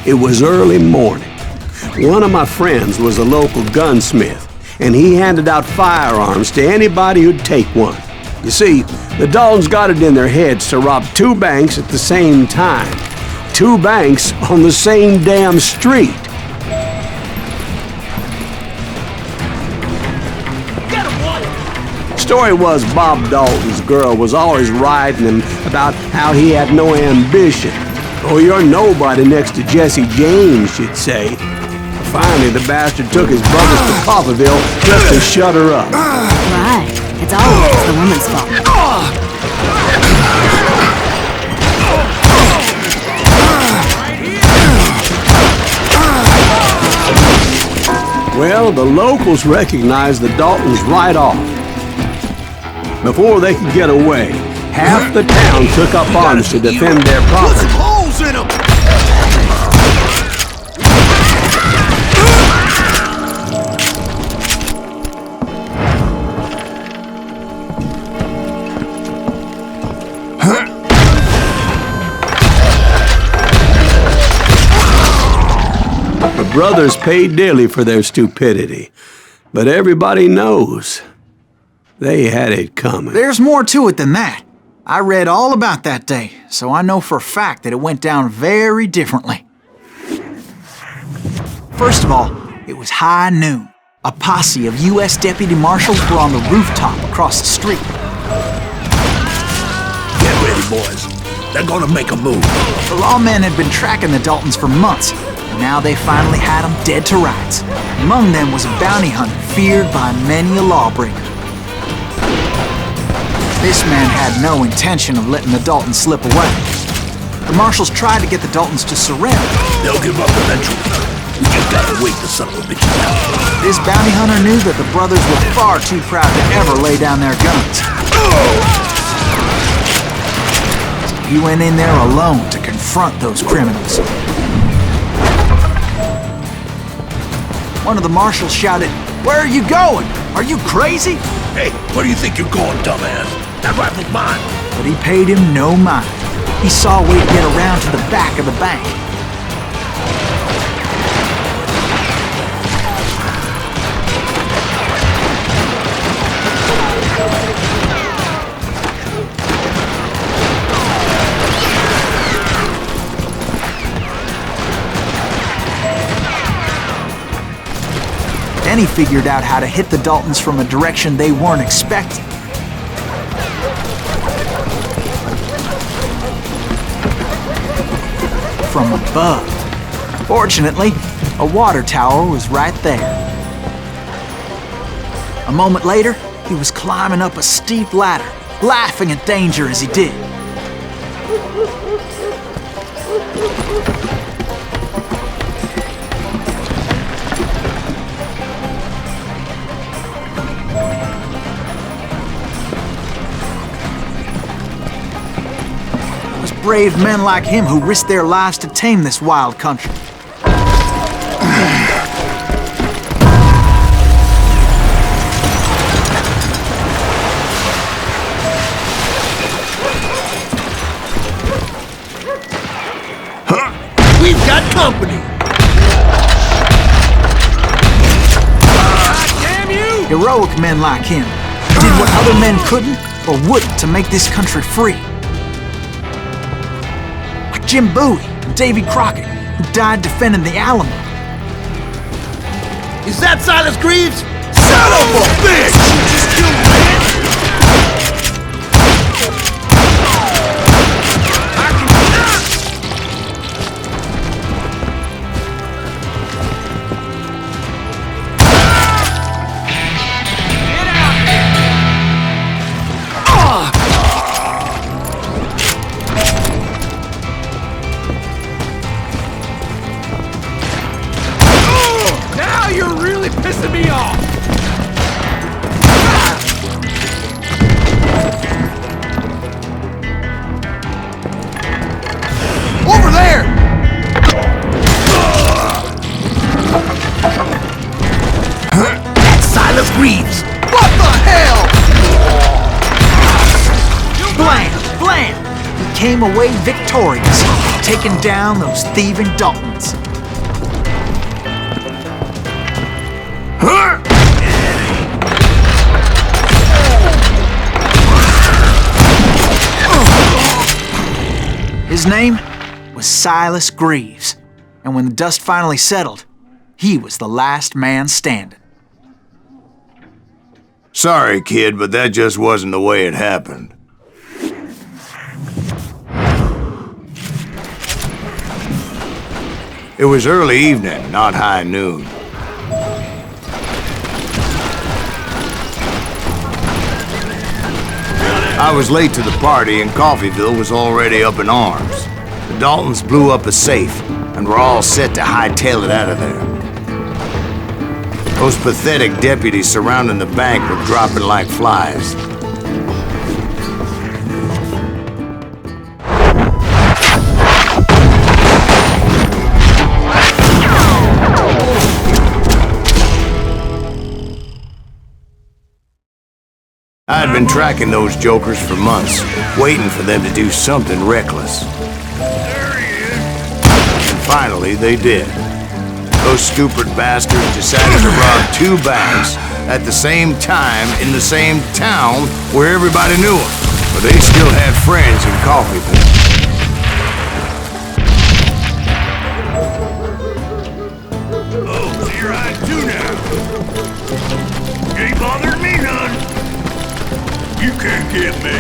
It was early morning. One of my friends was a local gunsmith, and he handed out firearms to anybody who'd take one. You see, the Daltons got it in their heads to rob two banks at the same time. Two banks on the same damn street. Story was Bob Dalton's girl was always riding him about how he had no ambition. "Oh, you're nobody next to Jesse James," she'd say. Finally, the bastard took his brothers to Coffeyville just to shut her up. Right. It's always the woman's fault. Well, the locals recognized the Daltons right off. Before they could get away, half the town took up arms to defend their property. Put some holes in them! The brothers paid dearly for their stupidity, but everybody knows they had it coming. There's more to it than that. I read all about that day, so I know for a fact that it went down very differently. First of all, it was high noon. A posse of U.S. deputy marshals were on the rooftop across the street. Get ready, boys. They're gonna make a move. The lawmen had been tracking the Daltons for months, and now they finally had them dead to rights. Among them was a bounty hunter feared by many a lawbreaker. This man had no intention of letting the Daltons slip away. The marshals tried to get the Daltons to surrender. They'll give up eventually. We just gotta wait the son of a bitches out. This bounty hunter knew that the brothers were far too proud to ever lay down their guns. So he went in there alone to confront those criminals. One of the marshals shouted, "Where are you going? Are you crazy?" Hey, where do you think you're going, dumbass? That rifle's mine. But he paid him no mind. He saw a way to get around to the back of the bank. Then he figured out how to hit the Daltons from a direction they weren't expecting. From above. Fortunately, a water tower was right there. A moment later, he was climbing up a steep ladder, laughing at danger as he did. Brave men like him who risked their lives to tame this wild country. We've got company! Damn you! Heroic men like him did what other men couldn't or wouldn't to make this country free. Jim Bowie and Davy Crockett, who died defending the Alamo. Is that Silas Greaves? Son of a bitch! Just killed me! You're really pissing me off! Over there! That's Silas Greaves! What the hell? Blam! Blam! He came away victorious. taking down those thieving Daltons. His name was Silas Greaves, and when the dust finally settled, he was the last man standing. Sorry, kid, but that just wasn't the way it happened. It was early evening, not high noon. I was late to the party and Coffeyville was already up in arms. The Daltons blew up a safe and were all set to hightail it out of there. Those pathetic deputies surrounding the bank were dropping like flies. I had been tracking those jokers for months, waiting for them to do something reckless. There he is. And finally, they did. Those stupid bastards decided to rob 2 banks at the same time in the same town where everybody knew them. But they still had friends in Coffeyville. Oh, here I do now. Ain't bothering me none. You can't get me.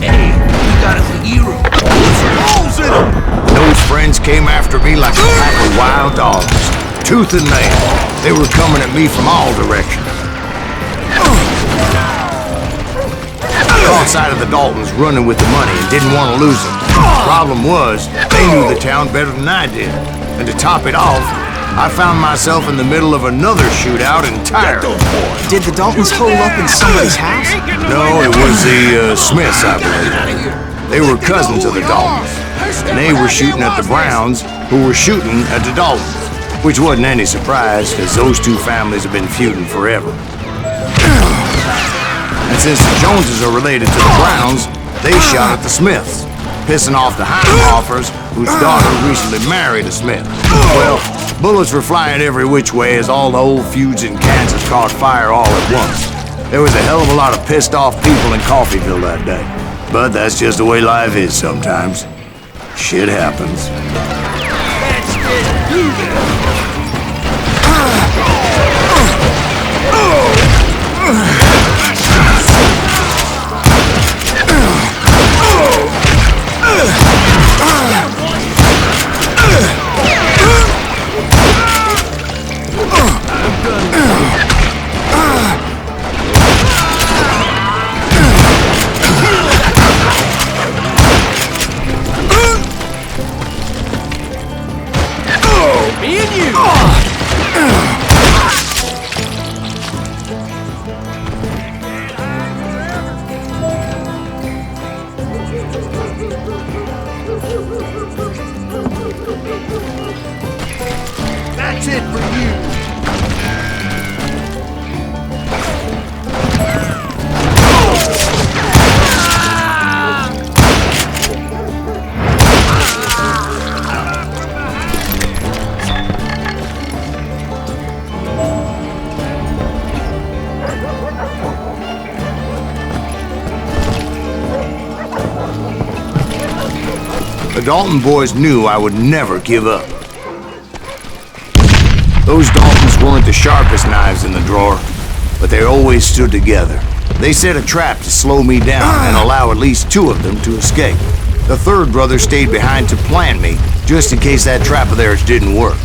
Hey, we got us a hero. Holes in them! Those friends came after me like a pack of wild dogs, tooth and nail. They were coming at me from all directions. I caught sight of the Daltons running with the money and didn't want to lose them. The problem was, they knew the town better than I did. And to top it off, I found myself in the middle of another shootout entirely. Did the Daltons hole up in somebody's house? No, it was the Smiths, I believe. They were cousins of the Daltons, and they were shooting at the Browns, who were shooting at the Daltons, which wasn't any surprise, because those 2 families have been feuding forever. And since the Joneses are related to the Browns, they shot at the Smiths, pissing off the Heimhoffers, whose daughter recently married a Smith. Well, bullets were flying every which way as all the old feuds in Kansas caught fire all at once. There was a hell of a lot of pissed off people in Coffeyville that day. But that's just the way life is sometimes. Shit happens. Let's just do me and you! That's it for you! The Dalton boys knew I would never give up. Those Daltons weren't the sharpest knives in the drawer, but they always stood together. They set a trap to slow me down and allow at least 2 of them to escape. The 3rd brother stayed behind to plant me, just in case that trap of theirs didn't work.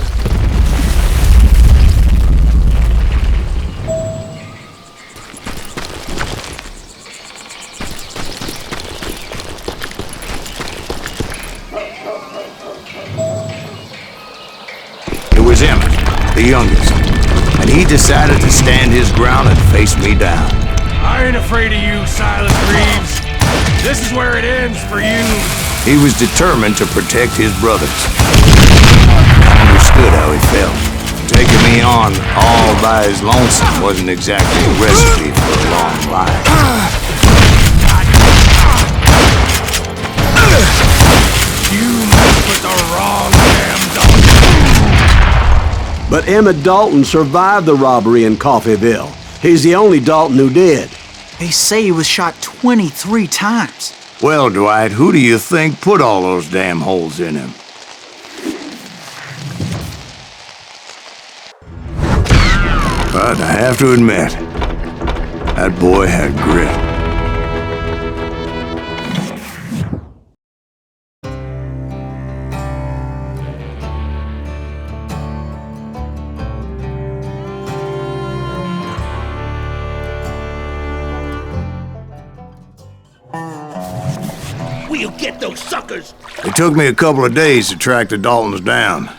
The youngest, and he decided to stand his ground and face me down. I ain't afraid of you, Silas Greaves. This is where it ends for you. He was determined to protect his brothers. I understood how he felt. Taking me on all by his lonesome wasn't exactly a recipe for a long life. But Emmett Dalton survived the robbery in Coffeyville. He's the only Dalton who did. They say he was shot 23 times. Well, Dwight, who do you think put all those damn holes in him? But I have to admit, that boy had grit. We'll get those suckers! It took me a couple of days to track the Daltons down.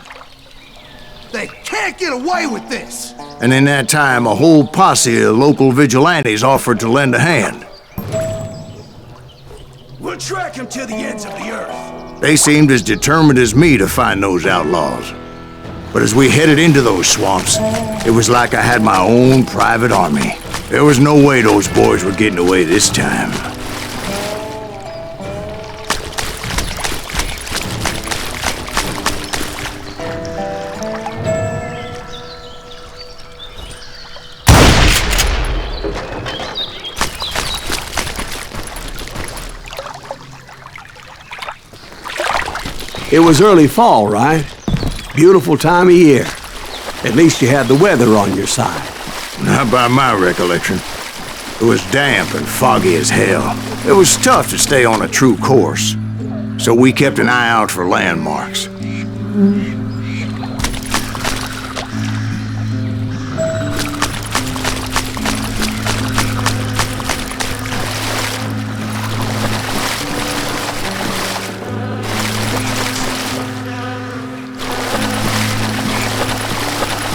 They can't get away with this! And in that time, a whole posse of local vigilantes offered to lend a hand. We'll track them to the ends of the earth. They seemed as determined as me to find those outlaws. But as we headed into those swamps, it was like I had my own private army. There was no way those boys were getting away this time. It was early fall, right? Beautiful time of year. At least you had the weather on your side. Not by my recollection. It was damp and foggy as hell. It was tough to stay on a true course. So we kept an eye out for landmarks.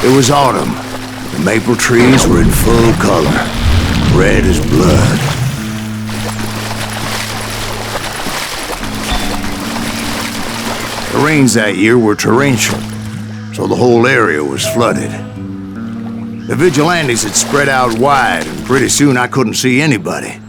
It was autumn. The maple trees were in full color, red as blood. The rains that year were torrential, so the whole area was flooded. The vigilantes had spread out wide, and pretty soon I couldn't see anybody.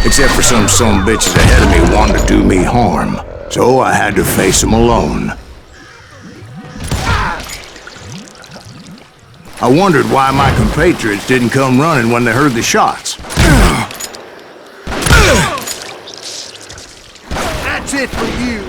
Except for some bitches ahead of me wanted to do me harm. So I had to face them alone. I wondered why my compatriots didn't come running when they heard the shots. That's it for you!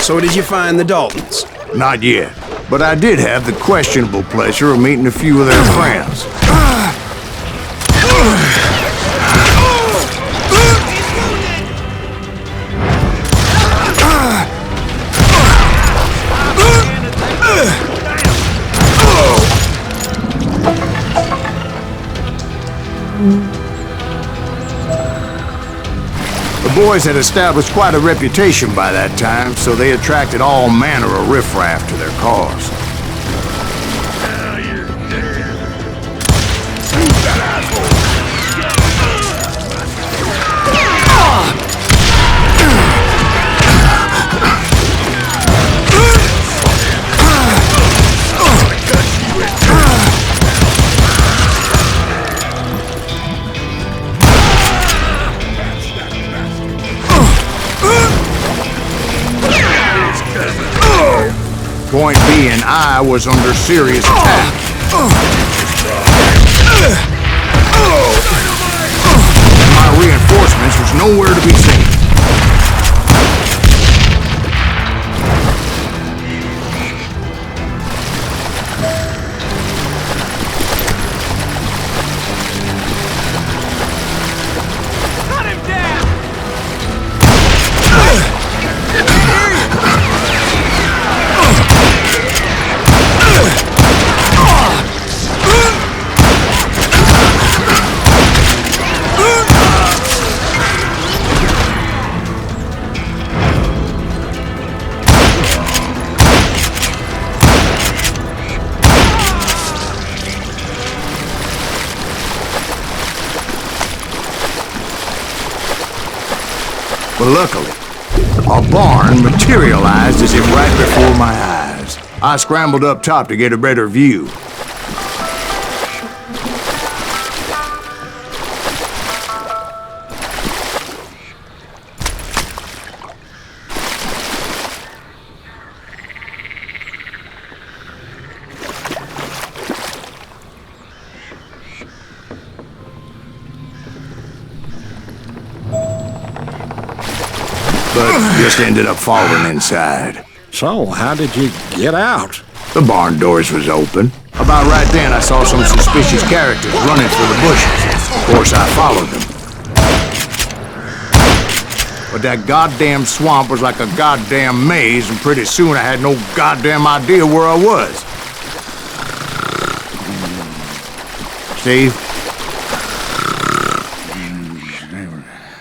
So did you find the Daltons? Not yet, but I did have the questionable pleasure of meeting a few of their friends. The boys had established quite a reputation by that time, so they attracted all manner of riffraff to their cause. Now you're dead. I was under serious attack. And my reinforcements was nowhere to be seen. But luckily, a barn materialized as if right before my eyes. I scrambled up top to get a better view. But just ended up falling inside. So, how did you get out? The barn doors was open. About right then, I saw some suspicious characters running for the bushes. Of course, I followed them. But that goddamn swamp was like a goddamn maze, and pretty soon I had no goddamn idea where I was. Steve?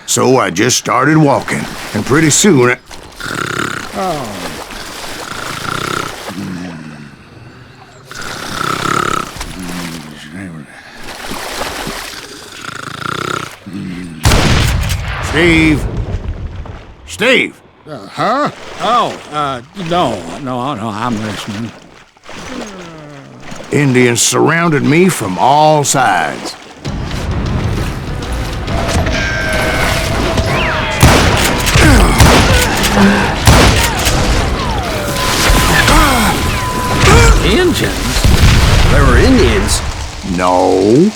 So I just started walking, and pretty soon... Steve? Steve? Huh? Oh, no, I'm listening. Indians surrounded me from all sides. Indians? There were Indians. No.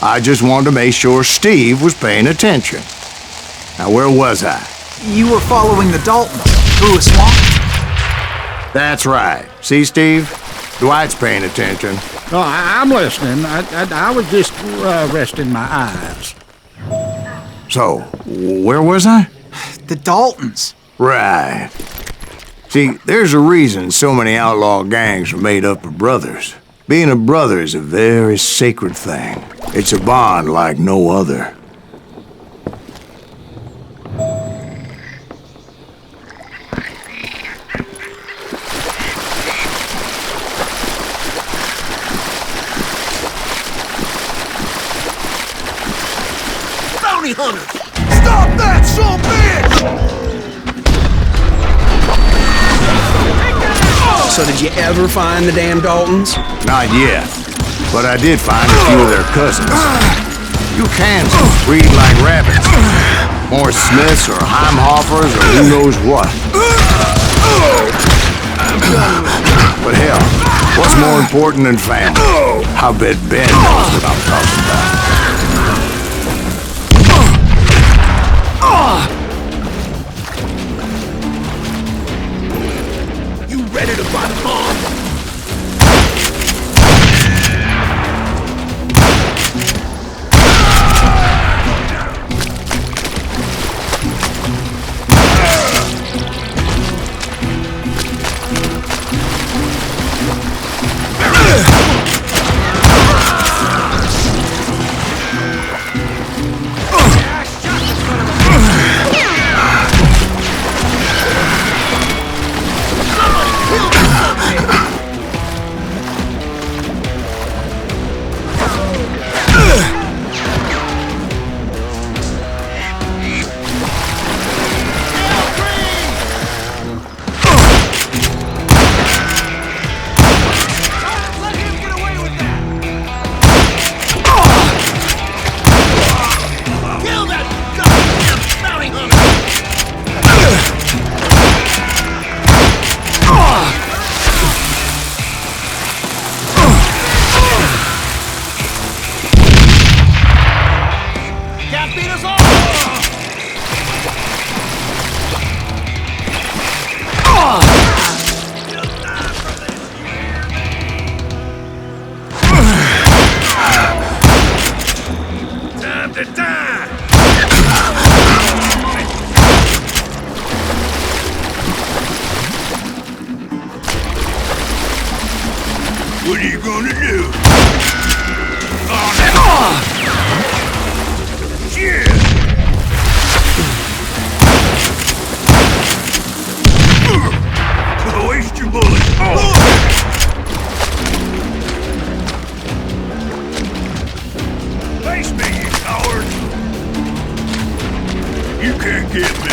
I just wanted to make sure Steve was paying attention. Now, where was I? You were following the Daltons through a swamp? That's right. See, Steve? Dwight's paying attention. No, I'm listening. I was just resting my eyes. So, where was I? The Daltons. Right. See, there's a reason so many outlaw gangs are made up of brothers. Being a brother is a very sacred thing. It's a bond like no other. Bounty hunters! Stop that, son bitch! So did you ever find the damn Daltons? Not yet. But I did find a few of their cousins. You Kansans breed like rabbits. More Smiths or Heimhoffers or who knows what. But hell, what's more important than family? I bet Ben knows what I'm talking about. You ready to buy the bomb? What are you gonna do? Shit! Waste your bullets. Face me, you coward! You can't get me.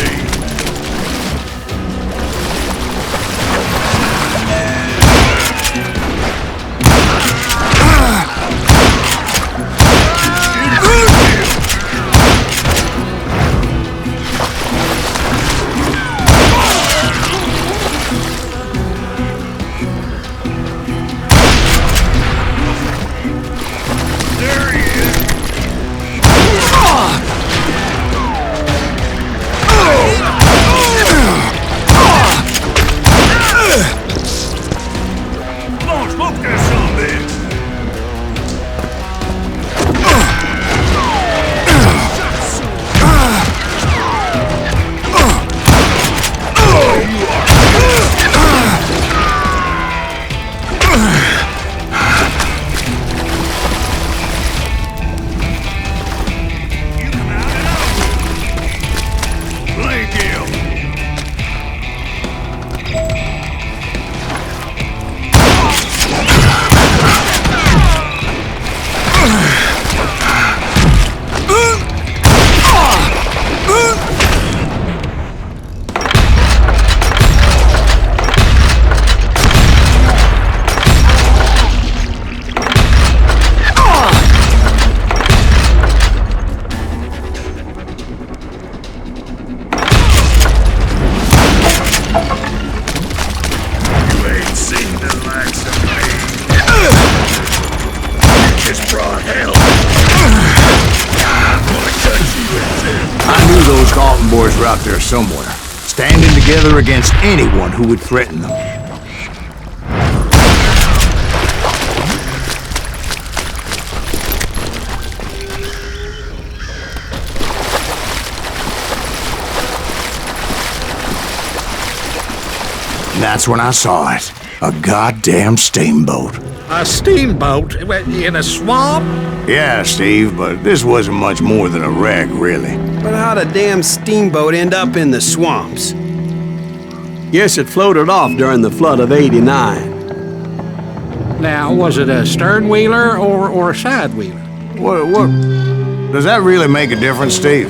Boys were out there somewhere, standing together against anyone who would threaten them. And that's when I saw it. A goddamn steamboat. A steamboat in a swamp? Yeah, Steve, but this wasn't much more than a wreck, really. But how'd a damn steamboat end up in the swamps? Yes, it floated off during the flood of '89. Now, was it a stern-wheeler or a side-wheeler? What? Does that really make a difference, Steve?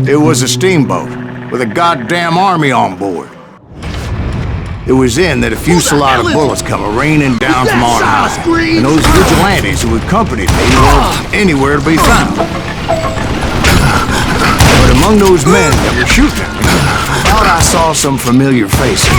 It was a steamboat with a goddamn army on board. It was then that a fusillade of bullets come raining down from on high, and those vigilantes who accompanied me weren't anywhere to be found. But among those men that were shooting at me, I thought I saw some familiar faces.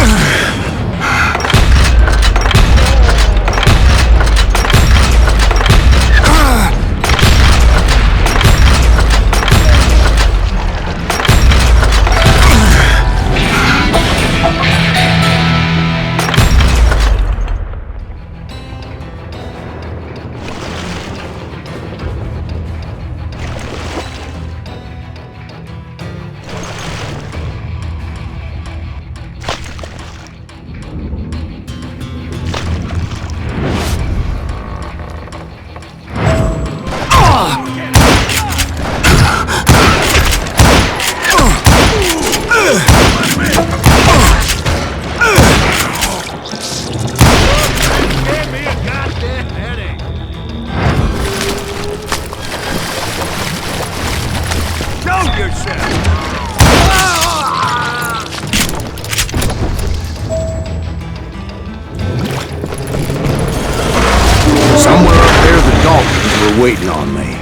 Somewhere up there, the Daltons were waiting on me.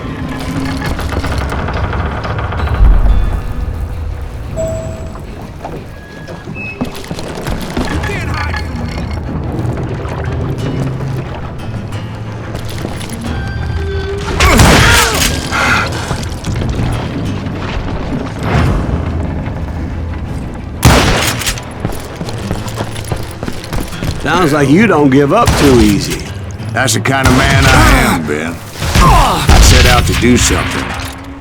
Sounds like you don't give up too easy. That's the kind of man I am, Ben. I set out to do something.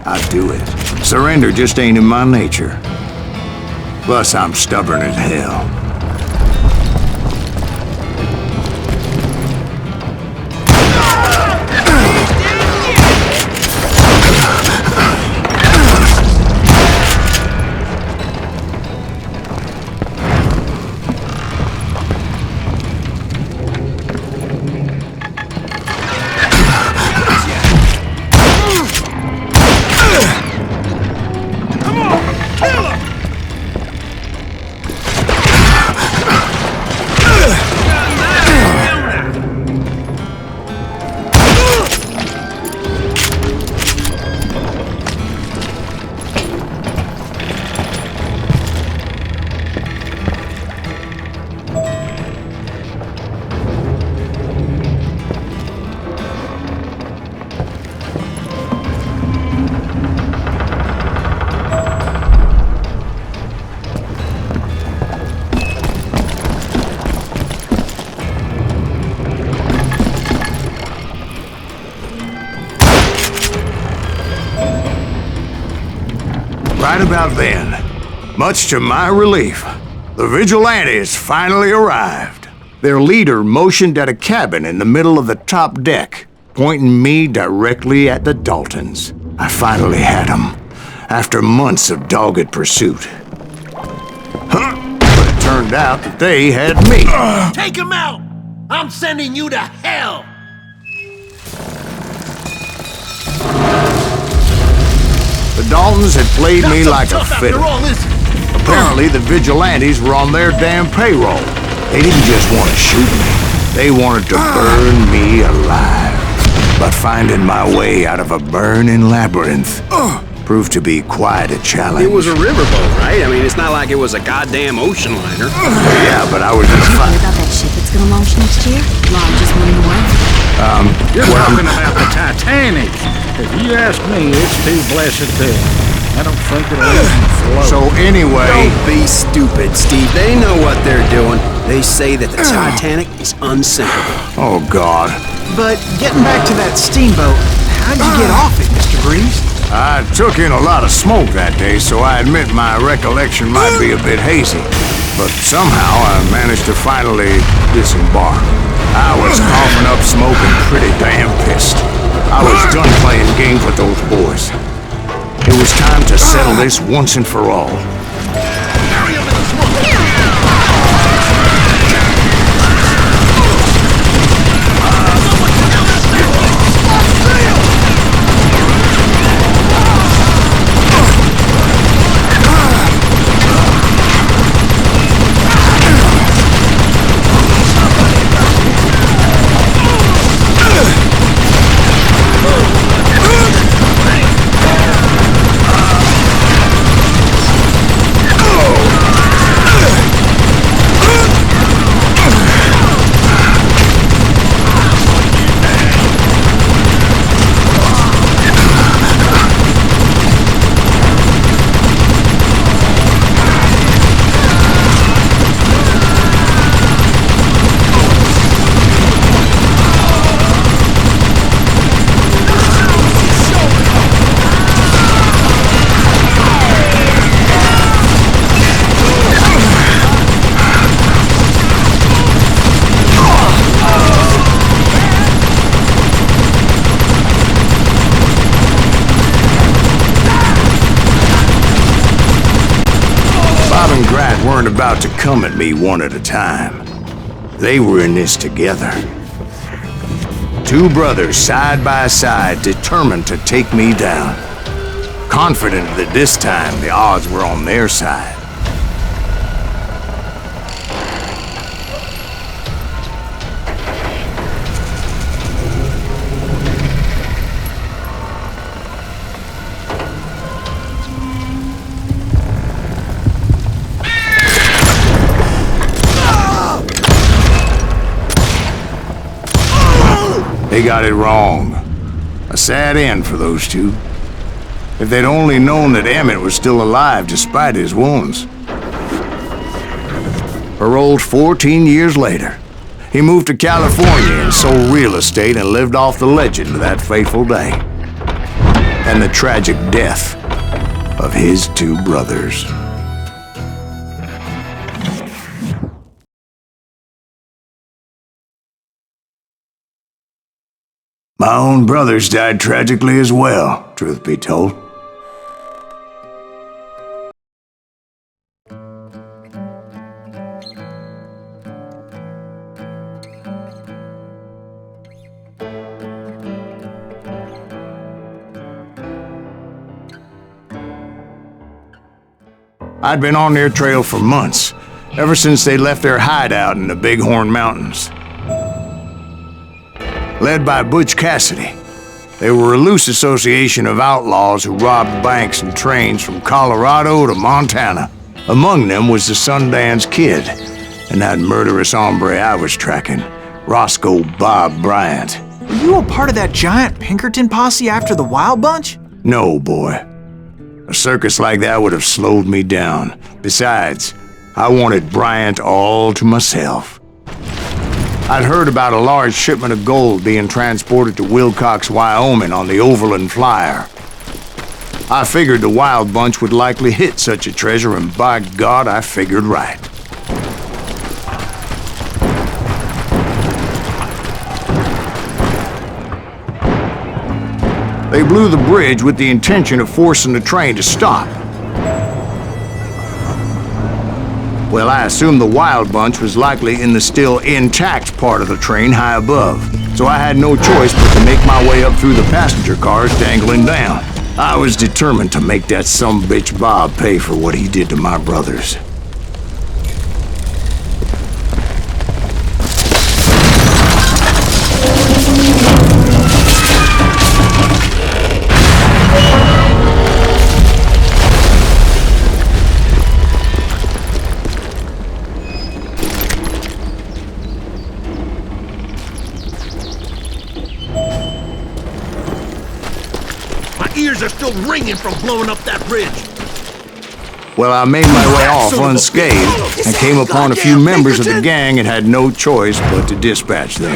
I do it. Surrender just ain't in my nature. Plus, I'm stubborn as hell. Right about then, much to my relief, the vigilantes finally arrived. Their leader motioned at a cabin in the middle of the top deck, pointing me directly at the Daltons. I finally had them, after months of dogged pursuit. But it turned out that they had me. Take him out! I'm sending you to hell! The Daltons had played me like a fiddle. Apparently, the vigilantes were on their damn payroll. They didn't just want to shoot me. They wanted to burn me alive. But finding my way out of a burning labyrinth proved to be quite a challenge. It was a riverboat, right? I mean, it's not like it was a goddamn ocean liner. Yeah, but I was in a Did you hear fight. about that ship that's gonna launch next year? Launch just winning the way. You're talking about the Titanic. If you ask me, it's too blessed dead. I don't think it'll even float. So anyway, Don't be stupid, Steve. They know what they're doing. They say that the Titanic is unsinkable. oh God. But getting back to that steamboat, how'd you get off it, Mr. Greaves? I took in a lot of smoke that day, so I admit my recollection might be a bit hazy. But somehow I managed to finally disembark. I was coughing up smoke and pretty damn pissed. I was done playing games with those boys. It was time to settle this once and for all. Weren't about to come at me one at a time. They were in this together. Two brothers side by side, determined to take me down. Confident that this time the odds were on their side. They got it wrong. A sad end for those two. If they'd only known that Emmett was still alive despite his wounds. Paroled 14 years later, he moved to California and sold real estate and lived off the legend of that fateful day. And the tragic death of his two brothers. My own brothers died tragically as well, truth be told. I'd been on their trail for months, ever since they left their hideout in the Bighorn Mountains. Led by Butch Cassidy, they were a loose association of outlaws who robbed banks and trains from Colorado to Montana. Among them was the Sundance Kid and that murderous hombre I was tracking, Roscoe Bob Bryant. Were you a part of that giant Pinkerton posse after the Wild Bunch? No, boy. A circus like that would have slowed me down. Besides, I wanted Bryant all to myself. I'd heard about a large shipment of gold being transported to Wilcox, Wyoming on the Overland Flyer. I figured the Wild Bunch would likely hit such a treasure, and by God, I figured right. They blew the bridge with the intention of forcing the train to stop. Well, I assumed the Wild Bunch was likely in the still intact part of the train high above, so I had no choice but to make my way up through the passenger cars dangling down. I was determined to make that sumbitch Bob pay for what he did to my brothers. Ears are still ringing from blowing up that bridge. Well, I made my way off unscathed and came upon a few members of the gang and had no choice but to dispatch them.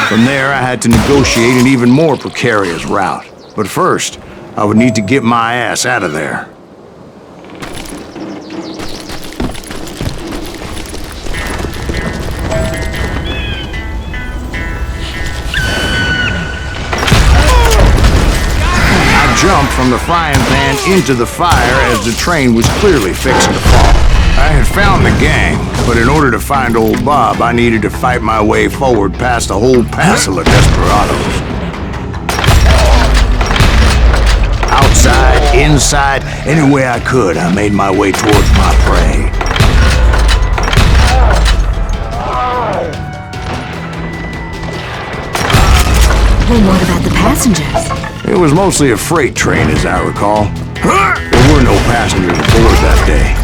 From there, I had to negotiate an even more precarious route. But first, I would need to get my ass out of there. Jumped from the frying pan into the fire as the train was clearly fixing to fall. I had found the gang, but in order to find old Bob, I needed to fight my way forward past a whole passel of desperados. Outside, inside, any way I could, I made my way towards my prey. Well, what about the passengers? It was mostly a freight train, as I recall. There were no passengers aboard that day.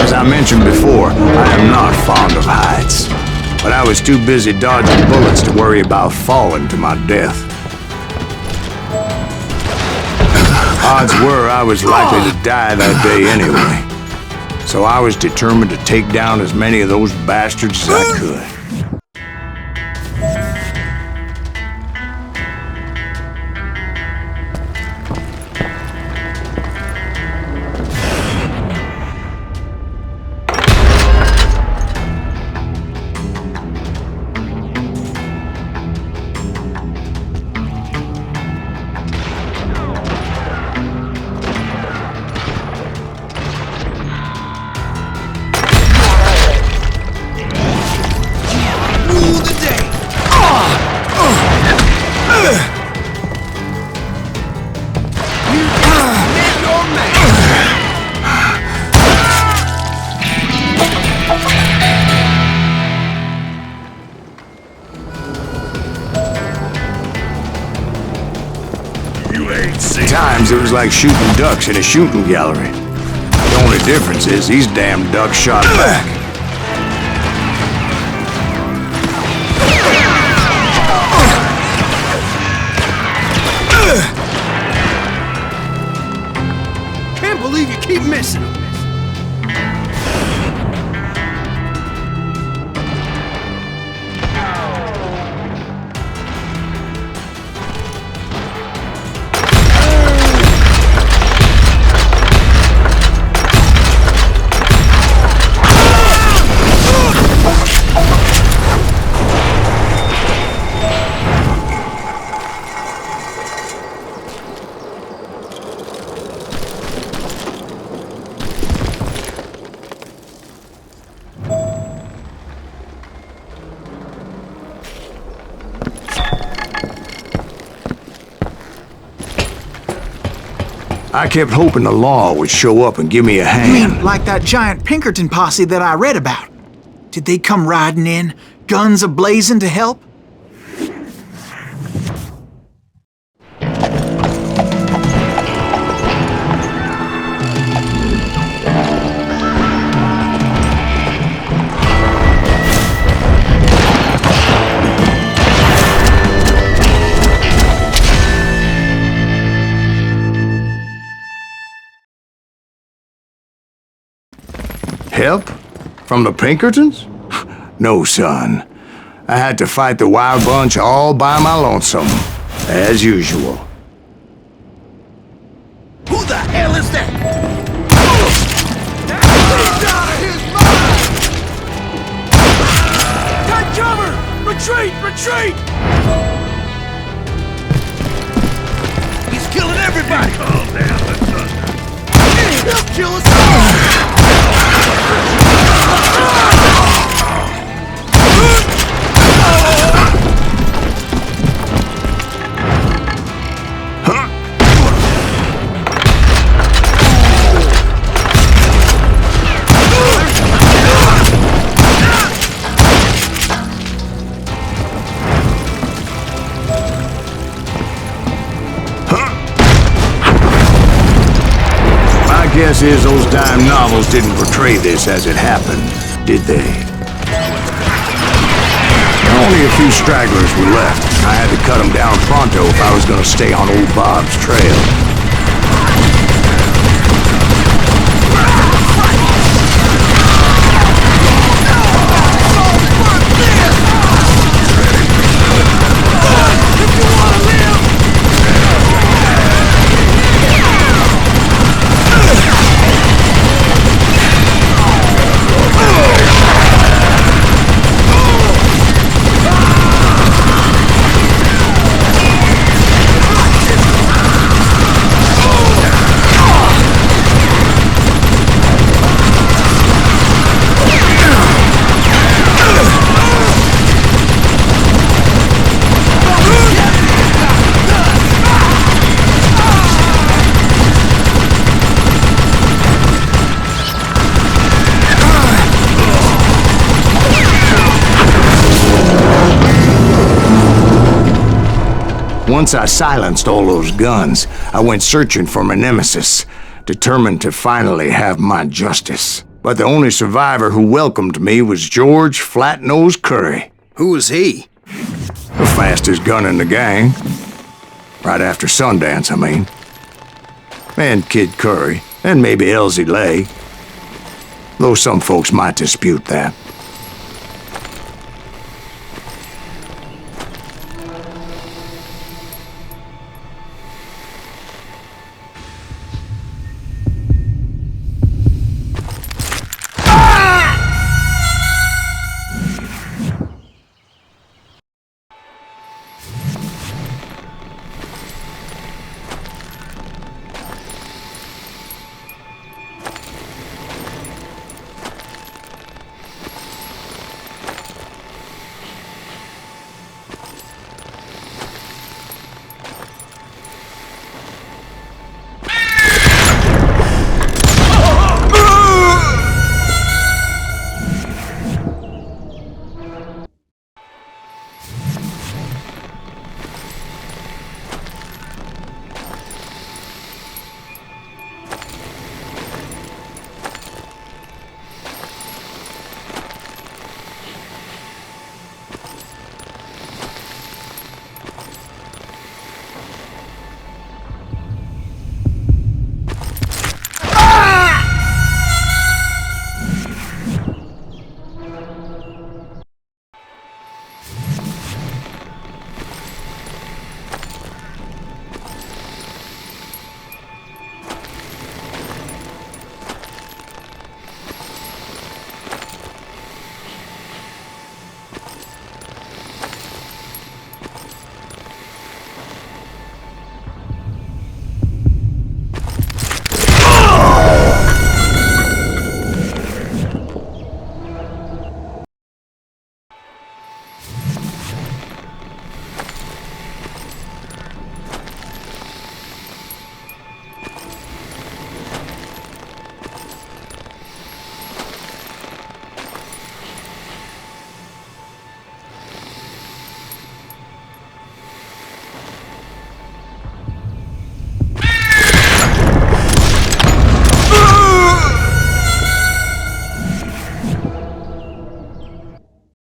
As I mentioned before, I am not fond of heights, but I was too busy dodging bullets to worry about falling to my death. Odds were I was likely to die that day anyway, so I was determined to take down as many of those bastards as I could. Times it was like shooting ducks in a shooting gallery. The only difference is these damn ducks shot back. Can't believe you keep missing them. I kept hoping the law would show up and give me a You hand. mean like that giant Pinkerton posse that I read about? Did they come riding in, guns a-blazing to help? Help? From the Pinkertons? No, son. I had to fight the Wild Bunch all by my lonesome, as usual. Who the hell is that? He's out of his mind! Take cover! Retreat! Retreat! He's killing everybody! Calm down, the thunder. He'll kill us all! Guess is those dime novels didn't portray this as it happened, did they? Only a few stragglers were left. I had to cut them down pronto if I was gonna stay on old Bob's trail. Once I silenced all those guns, I went searching for my nemesis, determined to finally have my justice. But the only survivor who welcomed me was George Flat-Nose Curry. Who was he? The fastest gun in the gang. Right after Sundance, I mean. And Kid Curry, and maybe Elsie Lay. Though some folks might dispute that.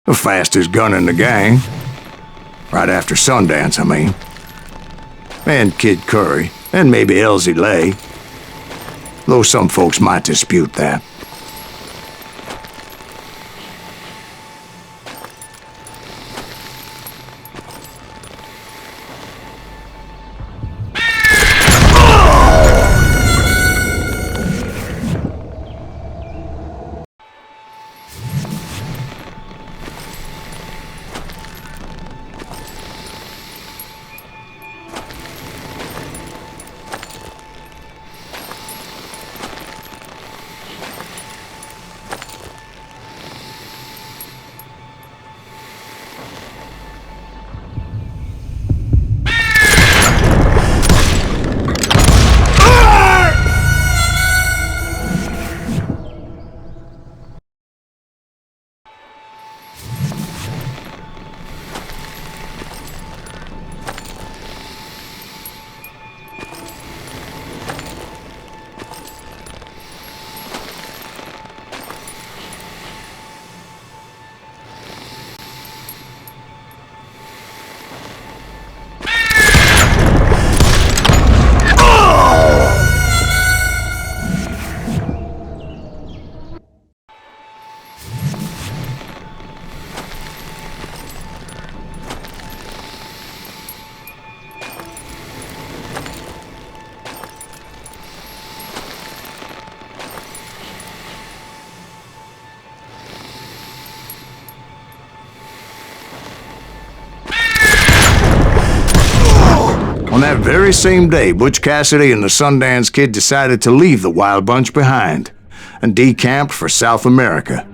The fastest gun in the gang. Right after Sundance, I mean. And Kid Curry, and maybe Elsie Lay. Though some folks might dispute that. On that very same day, Butch Cassidy and the Sundance Kid decided to leave the Wild Bunch behind and decamped for South America.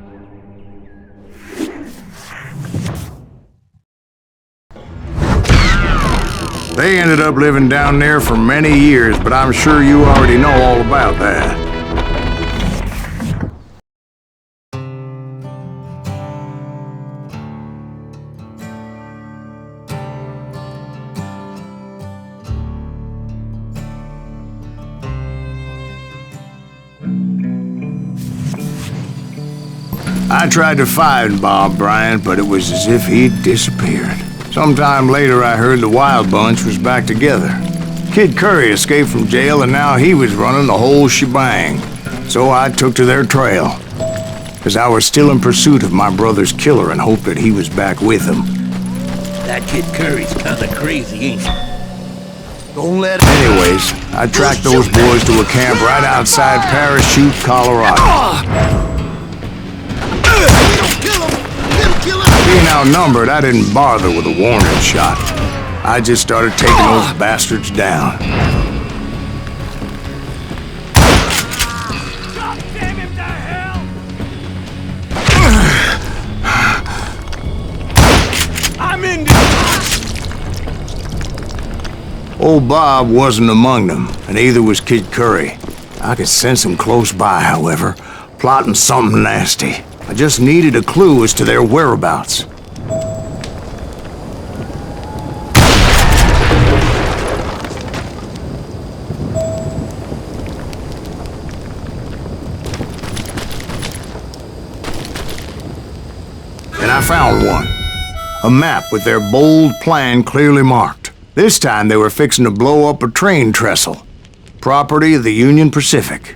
They ended up living down there for many years, but I'm sure you already know all about that. I tried to find Bob Bryant, but it was as if he'd disappeared. Sometime later, I heard the Wild Bunch was back together. Kid Curry escaped from jail, and now he was running the whole shebang. So I took to their trail, because I was still in pursuit of my brother's killer and hoped that he was back with him. That Kid Curry's kinda crazy, ain't he? Don't let him... Anyways, I tracked those boys to a camp right outside Parachute, Colorado. Being outnumbered, I didn't bother with a warning shot. I just started taking those bastards down. Damn him to hell! I'm in this. Old Bob wasn't among them, and neither was Kid Curry. I could sense him close by, however, plotting something nasty. I just needed a clue as to their whereabouts. And I found one. A map with their bold plan clearly marked. This time they were fixing to blow up a train trestle. Property of the Union Pacific.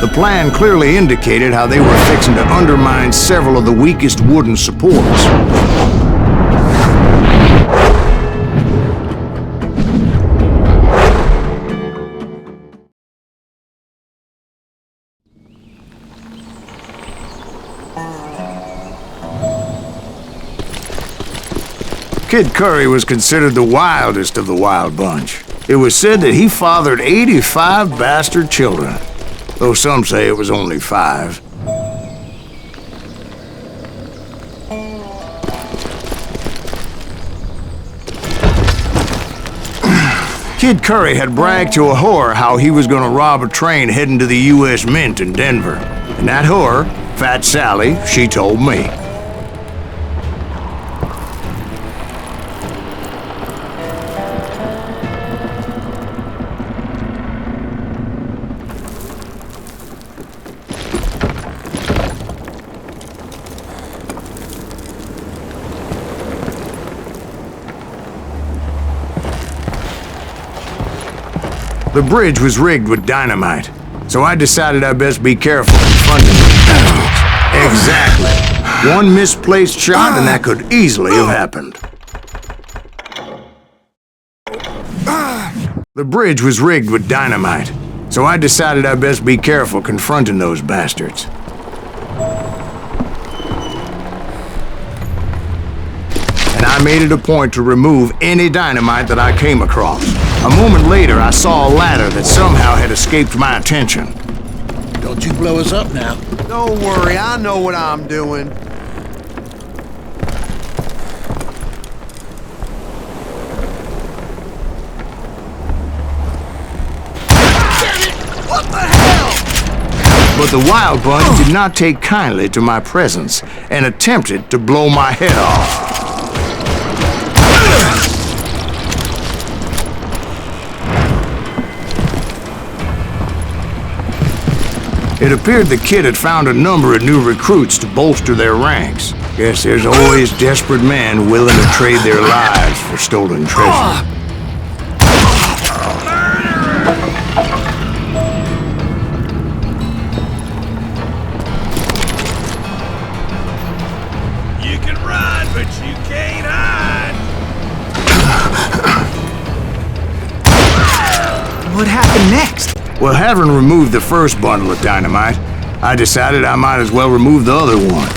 The plan clearly indicated how they were fixing to undermine several of the weakest wooden supports. Kid Curry was considered the wildest of the Wild Bunch. It was said that he fathered 85 bastard children, though some say it was only 5. Kid Curry had bragged to a whore how he was gonna rob a train heading to the U.S. Mint in Denver. And that whore, Fat Sally, she told me. The bridge was rigged with dynamite, so I decided I'd best be careful confronting them. Exactly. One misplaced shot and that could easily have happened. The bridge was rigged with dynamite, so I decided I'd best be careful confronting those bastards. And I made it a point to remove any dynamite that I came across. A moment later, I saw a ladder that somehow had escaped my attention. Don't you blow us up now. Don't worry, I know what I'm doing. Damn it! What the hell? But the Wild Bunch did not take kindly to my presence and attempted to blow my head off. It appeared the kid had found a number of new recruits to bolster their ranks. Guess there's always desperate men willing to trade their lives for stolen treasure. You can run, but you can't hide. What happened next? Well, having removed the first bundle of dynamite, I decided I might as well remove the other one.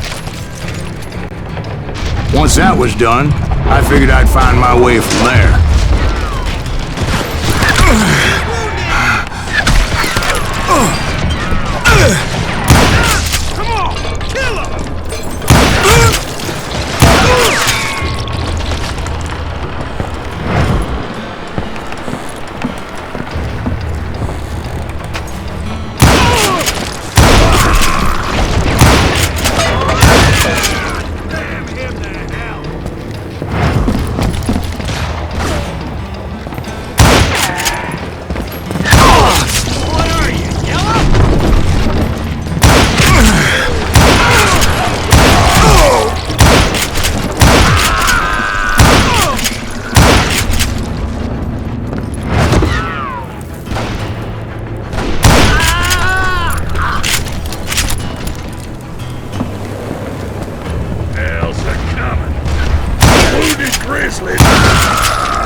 Once that was done, I figured I'd find my way from there. Come on, kill him!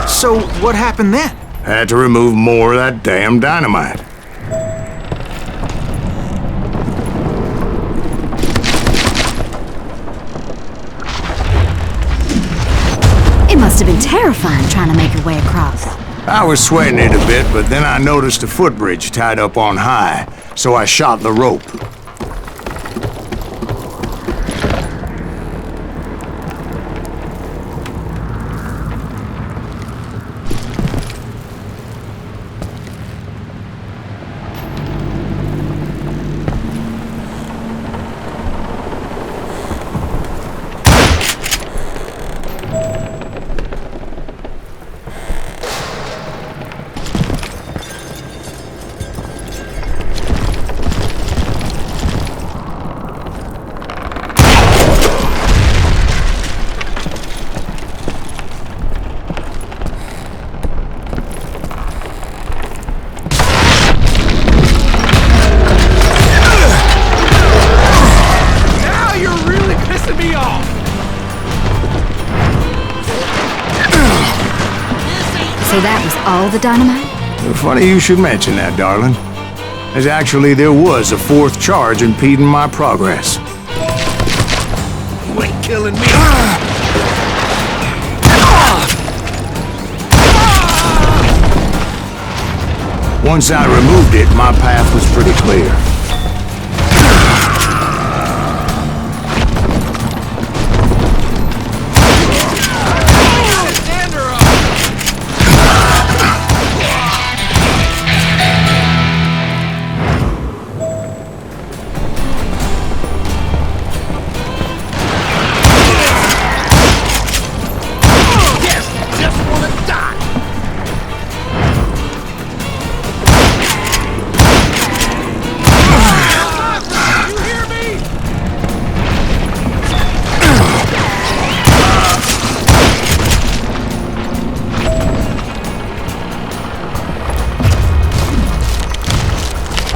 So, what happened then? Had to remove more of that damn dynamite. It must have been terrifying trying to make your way across. I was sweating it a bit, but then I noticed a footbridge tied up on high, so I shot the rope. So that was all the dynamite? Funny you should mention that, darling. As actually there was a fourth charge impeding my progress. You ain't killing me. Once I removed it, my path was pretty clear.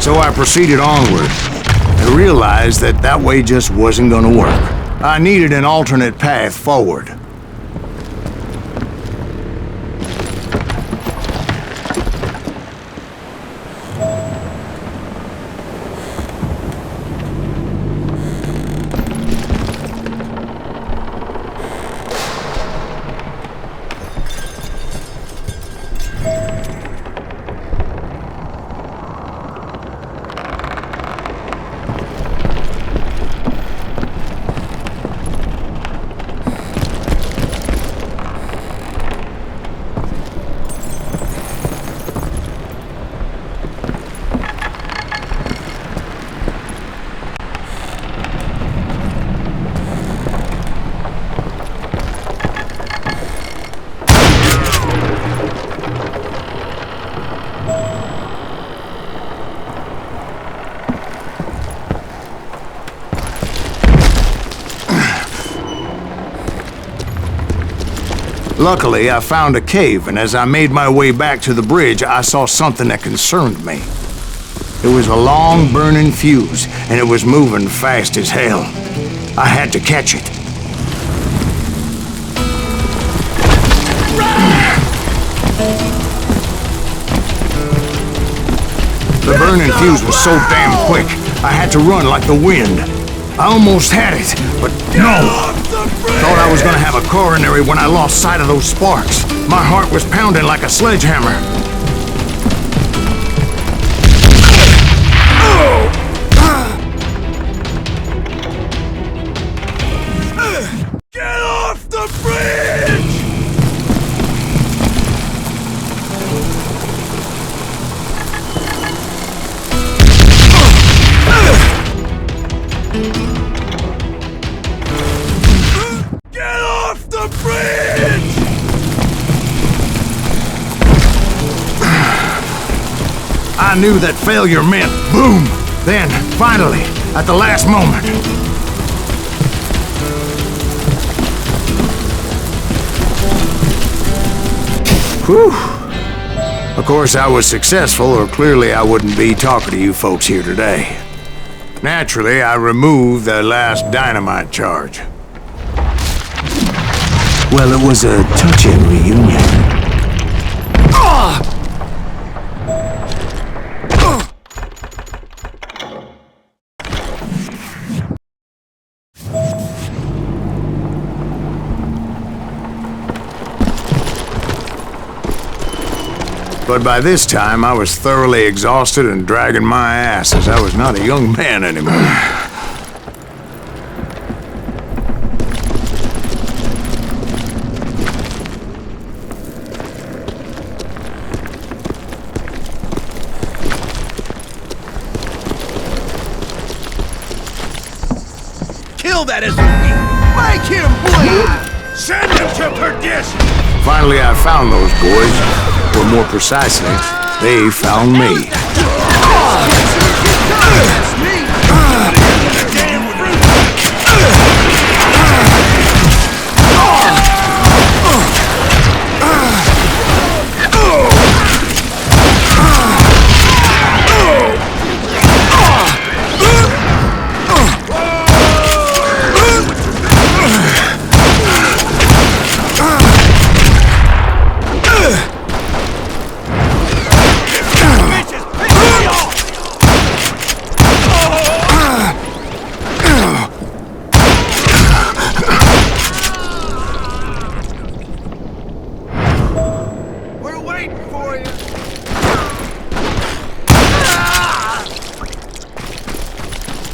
So I proceeded onward and realized that that way just wasn't going to work. I needed an alternate path forward. Luckily, I found a cave, and as I made my way back to the bridge, I saw something that concerned me. It was a long, burning fuse, and it was moving fast as hell. I had to catch it. The burning fuse was so damn quick, I had to run like the wind. I almost had it, but no! Thought I was gonna have a coronary when I lost sight of those sparks. My heart was pounding like a sledgehammer. Get off the bridge! Get off the bridge! I knew that failure meant boom! Then, finally, at the last moment. Whew. Of course, I was successful, or clearly I wouldn't be talking to you folks here today. Naturally, I removed the last dynamite charge. Well, it was a touching reunion. But by this time, I was thoroughly exhausted and dragging my ass, as I was not a young man anymore. Kill that SOB! Make him bleed! Send him to perdition! Finally, I found those boys. Or more precisely, they found me. That's me! Damn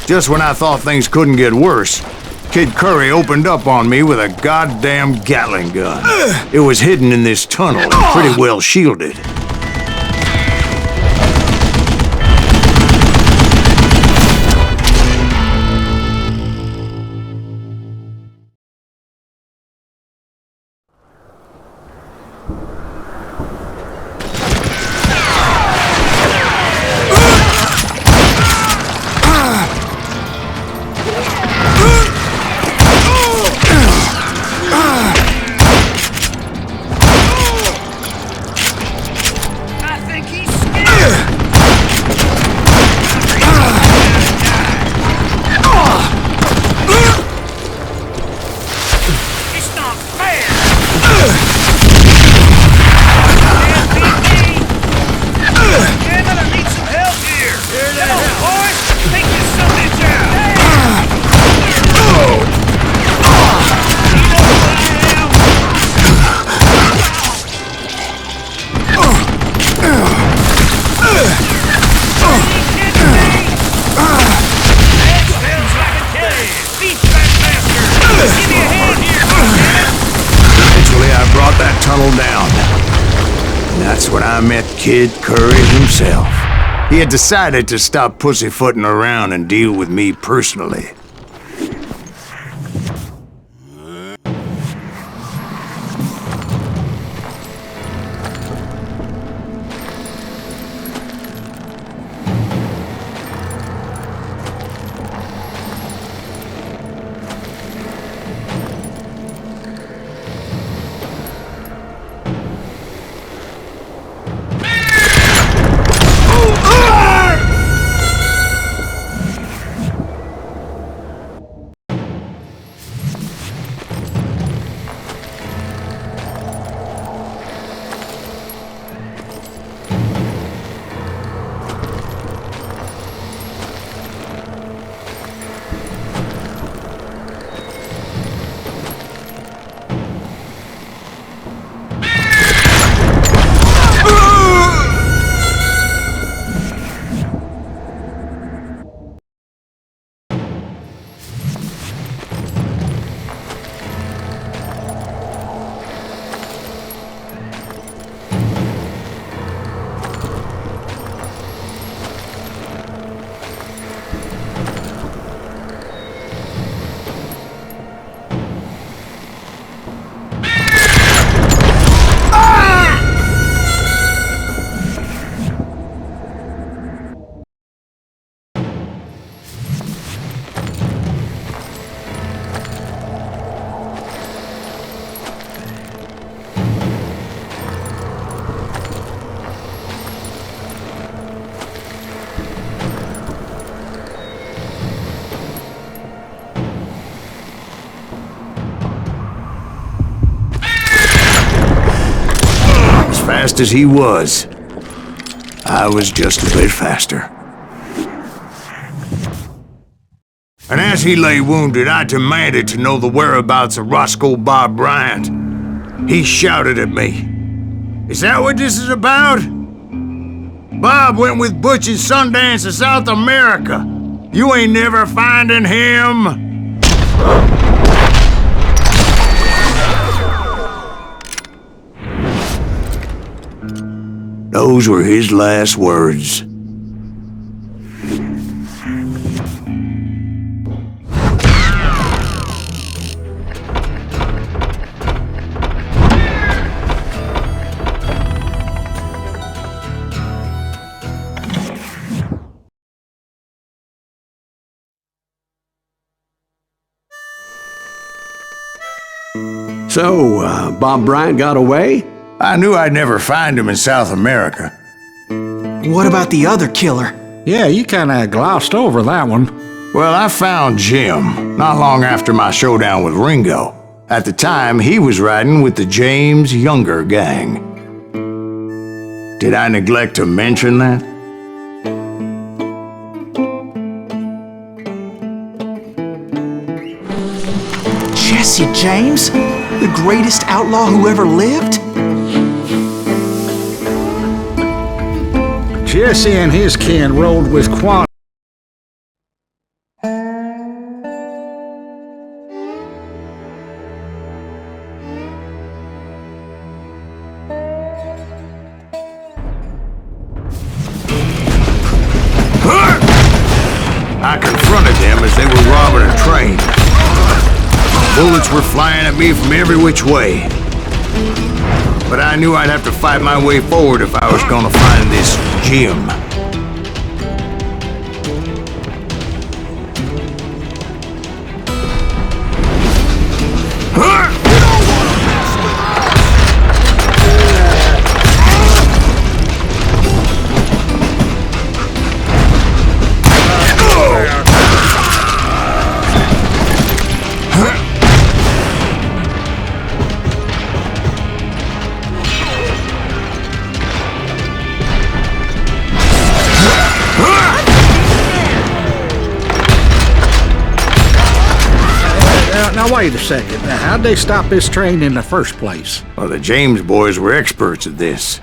Just when I thought things couldn't get worse, Kid Curry opened up on me with a goddamn Gatling gun. It was hidden in this tunnel and pretty well shielded. That's when I met Kid Curry himself. He had decided to stop pussyfooting around and deal with me personally. fast as he was, I was just a bit faster. And as he lay wounded, I demanded to know the whereabouts of Roscoe Bob Bryant. He shouted at me, "Is that what this is about? Bob went with Butch and Sundance to South America. You ain't never finding him." Those were his last words. So, Bob Bryant got away? I knew I'd never find him in South America. What about the other killer? Yeah, you kinda glossed over that one. Well, I found Jim not long after my showdown with Ringo. At the time, he was riding with the James Younger gang. Did I neglect to mention that? Jesse James? The greatest outlaw who ever lived? Jesse and his kin rode with Quan. I confronted them as they were robbing a train. Bullets were flying at me from every which way. But I knew I'd have to fight my way forward if I was gonna find this Jim. Now wait a second. Now, how'd they stop this train in the first place? Well, the James boys were experts at this.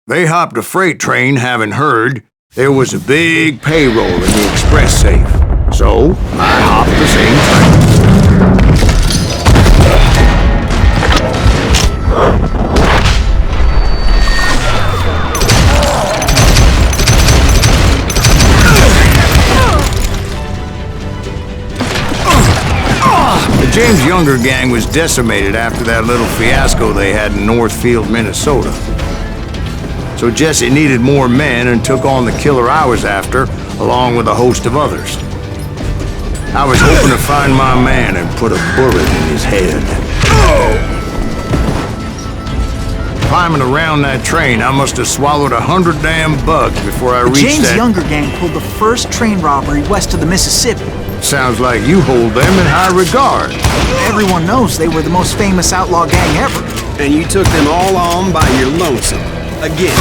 They hopped a freight train, having heard there was a big payroll in the express safe. So, I hopped the same train. The James Younger gang was decimated after that little fiasco they had in Northfield, Minnesota. So Jesse needed more men and took on the killer I was after, along with a host of others. I was hoping to find my man and put a bullet in his head. Climbing around that train, I must have swallowed 100 damn bugs before I reached The James that... Younger gang pulled the first train robbery west of the Mississippi. Sounds like you hold them in high regard. Everyone knows they were the most famous outlaw gang ever. And you took them all on by your lonesome. Again.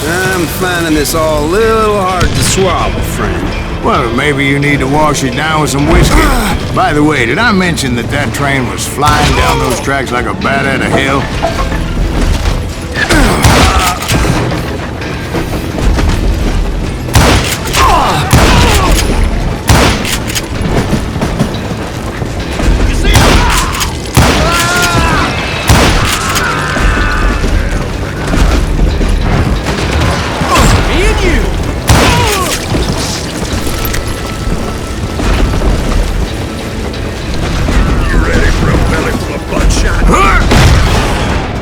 I'm finding this all a little hard to swallow, friend. Well, maybe you need to wash it down with some whiskey. By the way, did I mention that that train was flying down those tracks like a bat out of hell?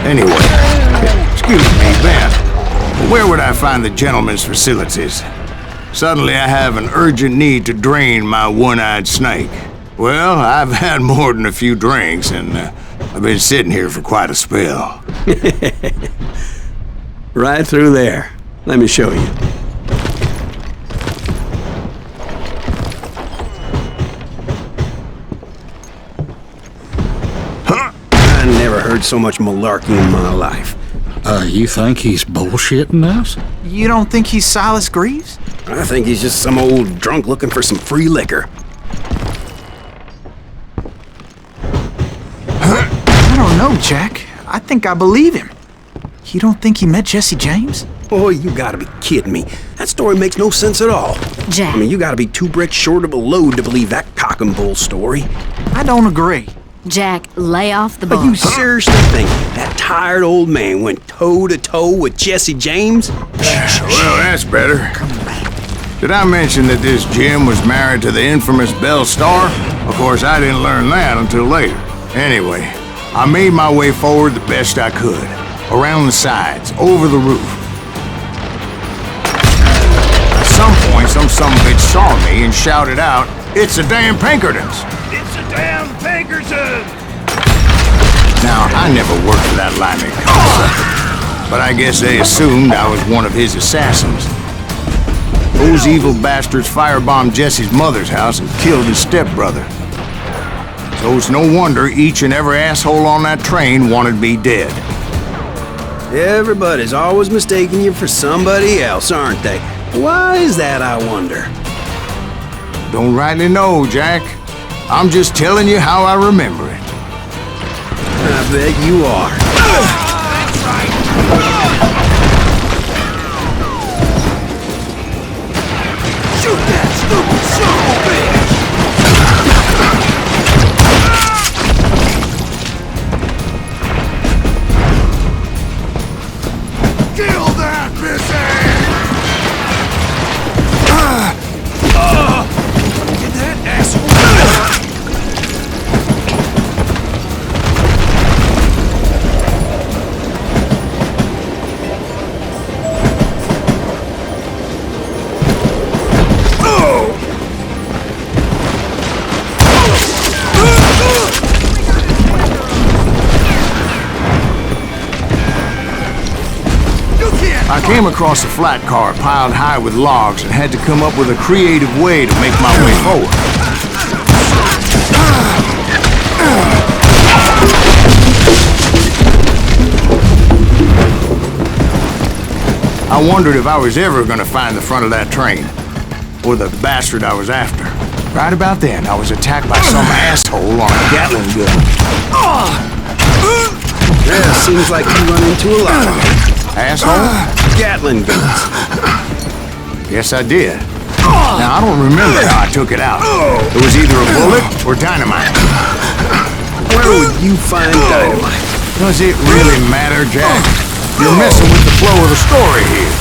Anyway, excuse me, Ben. Where would I find the gentleman's facilities? Suddenly I have an urgent need to drain my one-eyed snake. Well, I've had more than a few drinks, and I've been sitting here for quite a spell. Right through there. Let me show you. I never heard so much malarkey in my life. You think he's bullshitting us? You don't think he's Silas Greaves? I think he's just some old drunk looking for some free liquor. I don't know, Jack. I think I believe him. You don't think he met Jesse James? Oh, you gotta be kidding me. That story makes no sense at all. Jack. I mean, you gotta be 2 bricks short of a load to believe that cock and bull story. I don't agree. Jack, lay off the But bar. you seriously think that tired old man went toe-to-toe with Jesse James? Well, that's better. Did I mention that this Jim was married to the infamous Belle Starr? Of course, I didn't learn that until later. Anyway, I made my way forward the best I could. Around the sides, over the roof. At some point, some sumbitch saw me and shouted out, "It's the damn Pinkertons!" It's a damn Pinkerton! Now, I never worked for that limey concept, but I guess they assumed I was one of his assassins. Those evil bastards firebombed Jesse's mother's house and killed his stepbrother. So it's no wonder each and every asshole on that train wanted me dead. Everybody's always mistaking you for somebody else, aren't they? Why is that, I wonder? Don't rightly know, Jack. I'm just telling you how I remember it. I bet you are. That's right! Shoot that stupid son of a bitch! Kill that missing! Get that asshole! I came across a flat car piled high with logs and had to come up with a creative way to make my way forward. I wondered if I was ever going to find the front of that train, or the bastard I was after. Right about then, I was attacked by some asshole on a Gatling gun. Yeah, seems like you run into a lot of them. Asshole? Gatling guns. Yes, I did. Now, I don't remember how I took it out. It was either a bullet or dynamite. Where would you find dynamite? Does it really matter, Jack? You're messing with the flow of the story here.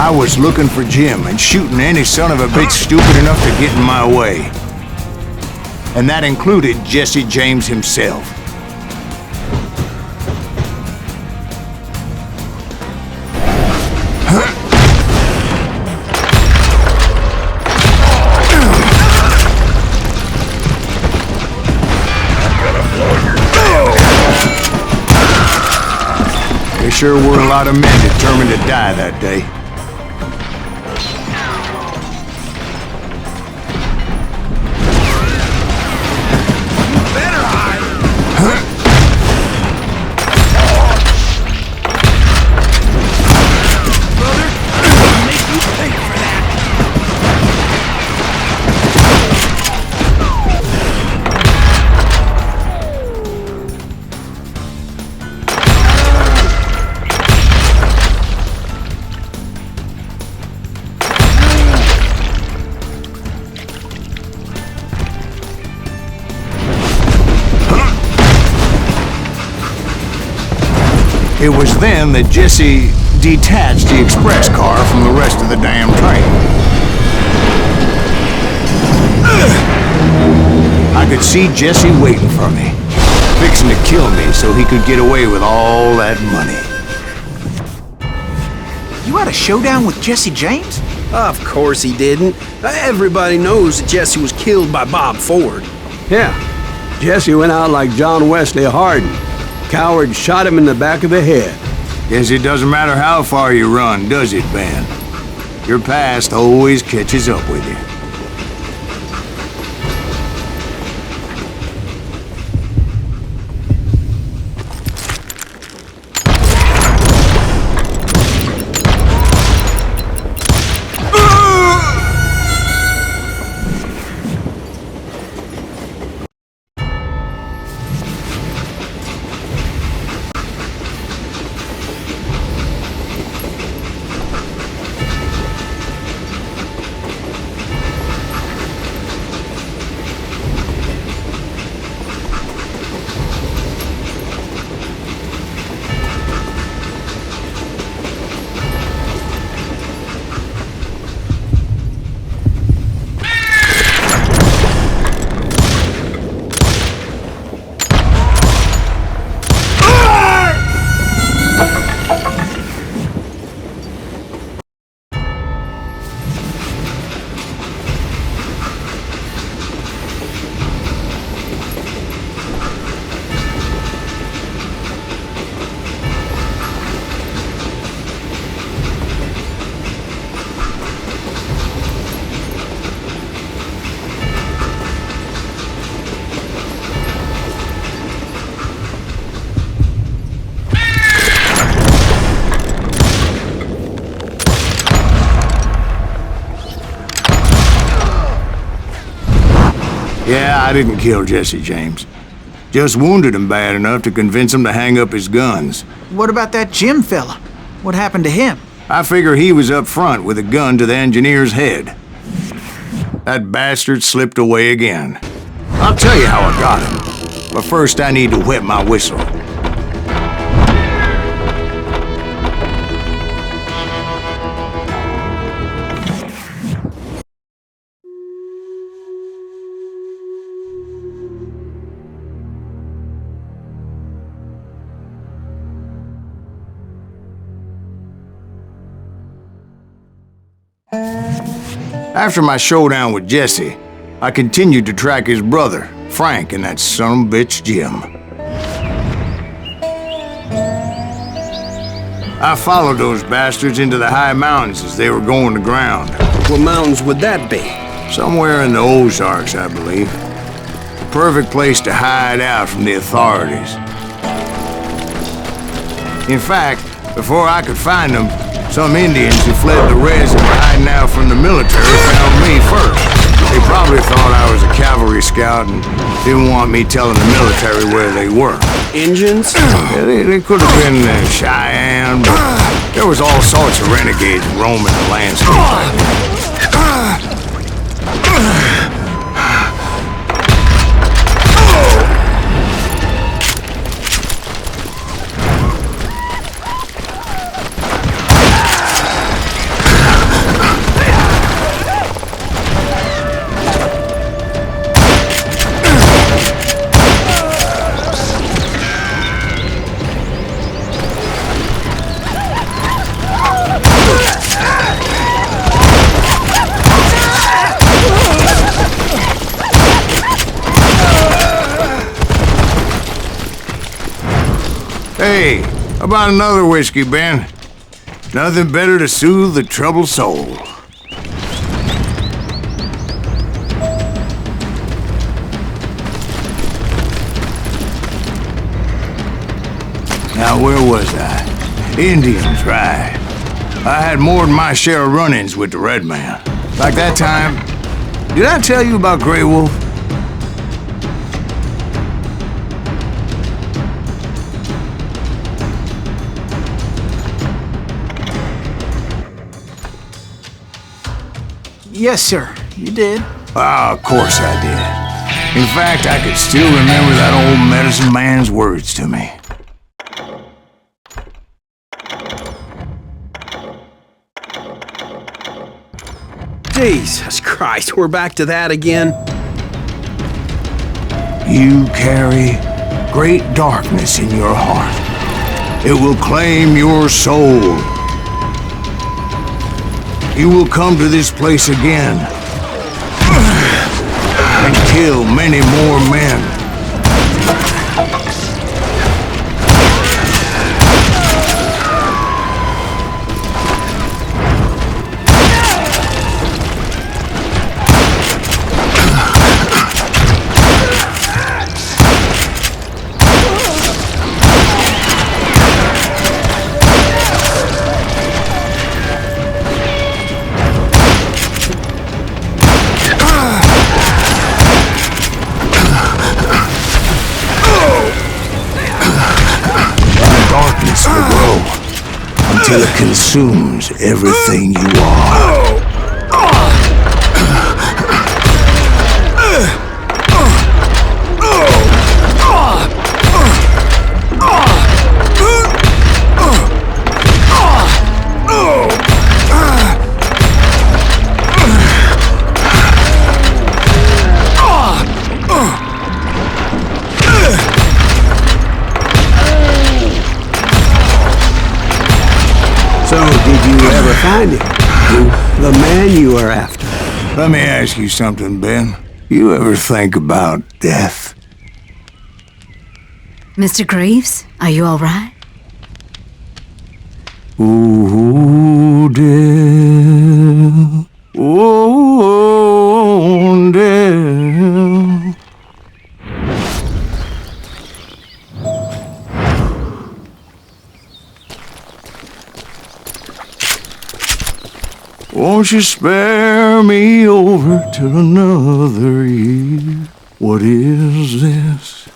I was looking for Jim and shooting any son of a bitch stupid enough to get in my way. And that included Jesse James himself. There sure were a lot of men determined to die that day. It was then that Jesse detached the express car from the rest of the damn train. I could see Jesse waiting for me, fixing to kill me so he could get away with all that money. You had a showdown with Jesse James? Of course he didn't. Everybody knows that Jesse was killed by Bob Ford. Yeah, Jesse went out like John Wesley Hardin. Coward shot him in the back of the head. Guess it doesn't matter how far you run, does it, Ben? Your past always catches up with you. Yeah, I didn't kill Jesse James. Just wounded him bad enough to convince him to hang up his guns. What about that Jim fella? What happened to him? I figure he was up front with a gun to the engineer's head. That bastard slipped away again. I'll tell you how I got him. But first I need to wet my whistle. After my showdown with Jesse, I continued to track his brother, Frank, and that son of a bitch, Jim. I followed those bastards into the high mountains as they were going to ground. What mountains would that be? Somewhere in the Ozarks, I believe. The perfect place to hide out from the authorities. In fact, before I could find them, some Indians who fled the res and were hiding out from the military found me first. They probably thought I was a cavalry scout and didn't want me telling the military where they were. Indians? Yeah, they could have been Cheyenne, but there was all sorts of renegades roaming the landscape. Hey, how about another whiskey, Ben? Nothing better to soothe the troubled soul. Now, where was I? Indians, right. I had more than my share of run-ins with the Red Man. Like that time, did I tell you about Grey Wolf? Yes, sir, you did. Ah, of course I did. In fact, I could still remember that old medicine man's words to me. Jesus Christ, we're back to that again? You carry great darkness in your heart. It will claim your soul. You will come to this place again and kill many more men. Until it consumes everything you are. Did you ever find him? The man you are after? Let me ask you something, Ben. You ever think about death? Mr. Greaves, are you all right? Ooh, death. Ooh, death. Won't you spare me over till another year? What is this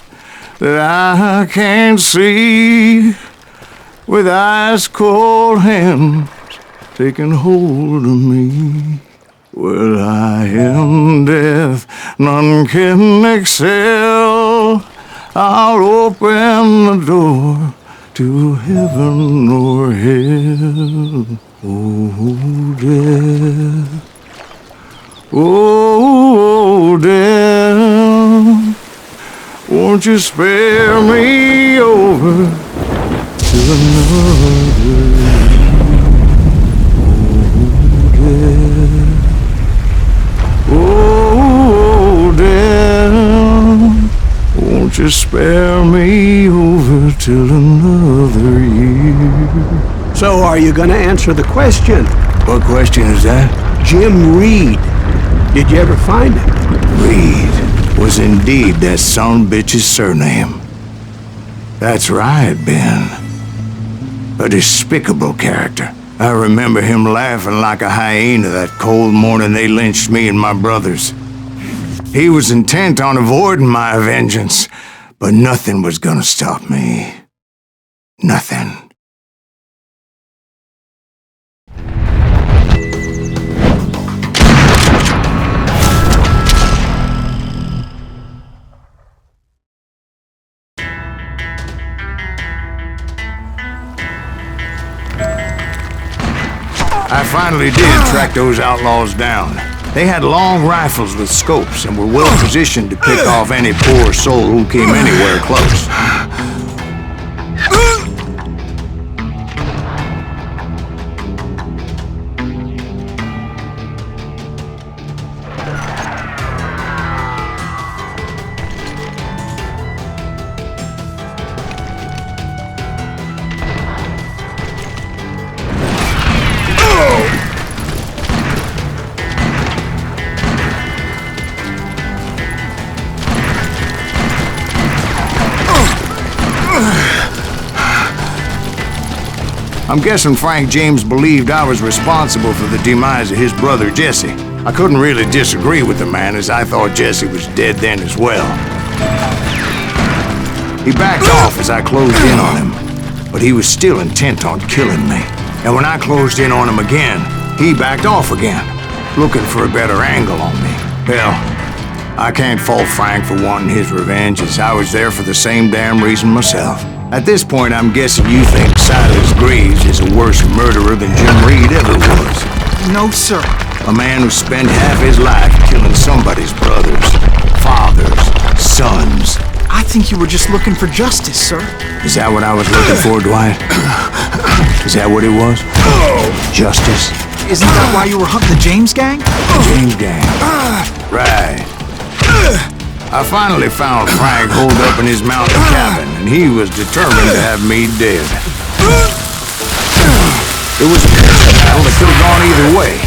that I can't see? With ice cold hands taking hold of me. Well, I am death, none can excel. I'll open the door to heaven or hell. Oh, death. Oh, death. Won't you spare me over to another? Oh, death. Won't you spare me over till another year? So are you gonna answer the question? What question is that? Jim Reed. Did you ever find him? Reed was indeed that son-bitch's surname. That's right, Ben. A despicable character. I remember him laughing like a hyena that cold morning they lynched me and my brothers. He was intent on avoiding my vengeance, but nothing was gonna stop me. Nothing. I finally did track those outlaws down. They had long rifles with scopes and were well positioned to pick off any poor soul who came anywhere close. I'm guessing Frank James believed I was responsible for the demise of his brother Jesse. I couldn't really disagree with the man, as I thought Jesse was dead then as well. He backed off as I closed in on him, but he was still intent on killing me. And when I closed in on him again, he backed off again, looking for a better angle on me. Hell, I can't fault Frank for wanting his revenge, as I was there for the same damn reason myself. At this point, I'm guessing you think Silas Greaves is a worse murderer than Jim Reed ever was. No, sir. A man who spent half his life killing somebody's brothers, fathers, sons. I think you were just looking for justice, sir. Is that what I was looking for, Dwight? Is that what it was? Justice? Isn't that why you were hunting the James gang? James gang. Right. I finally found Frank holed up in his mountain cabin, and he was determined to have me dead. It was a pistol battle that could have gone either way.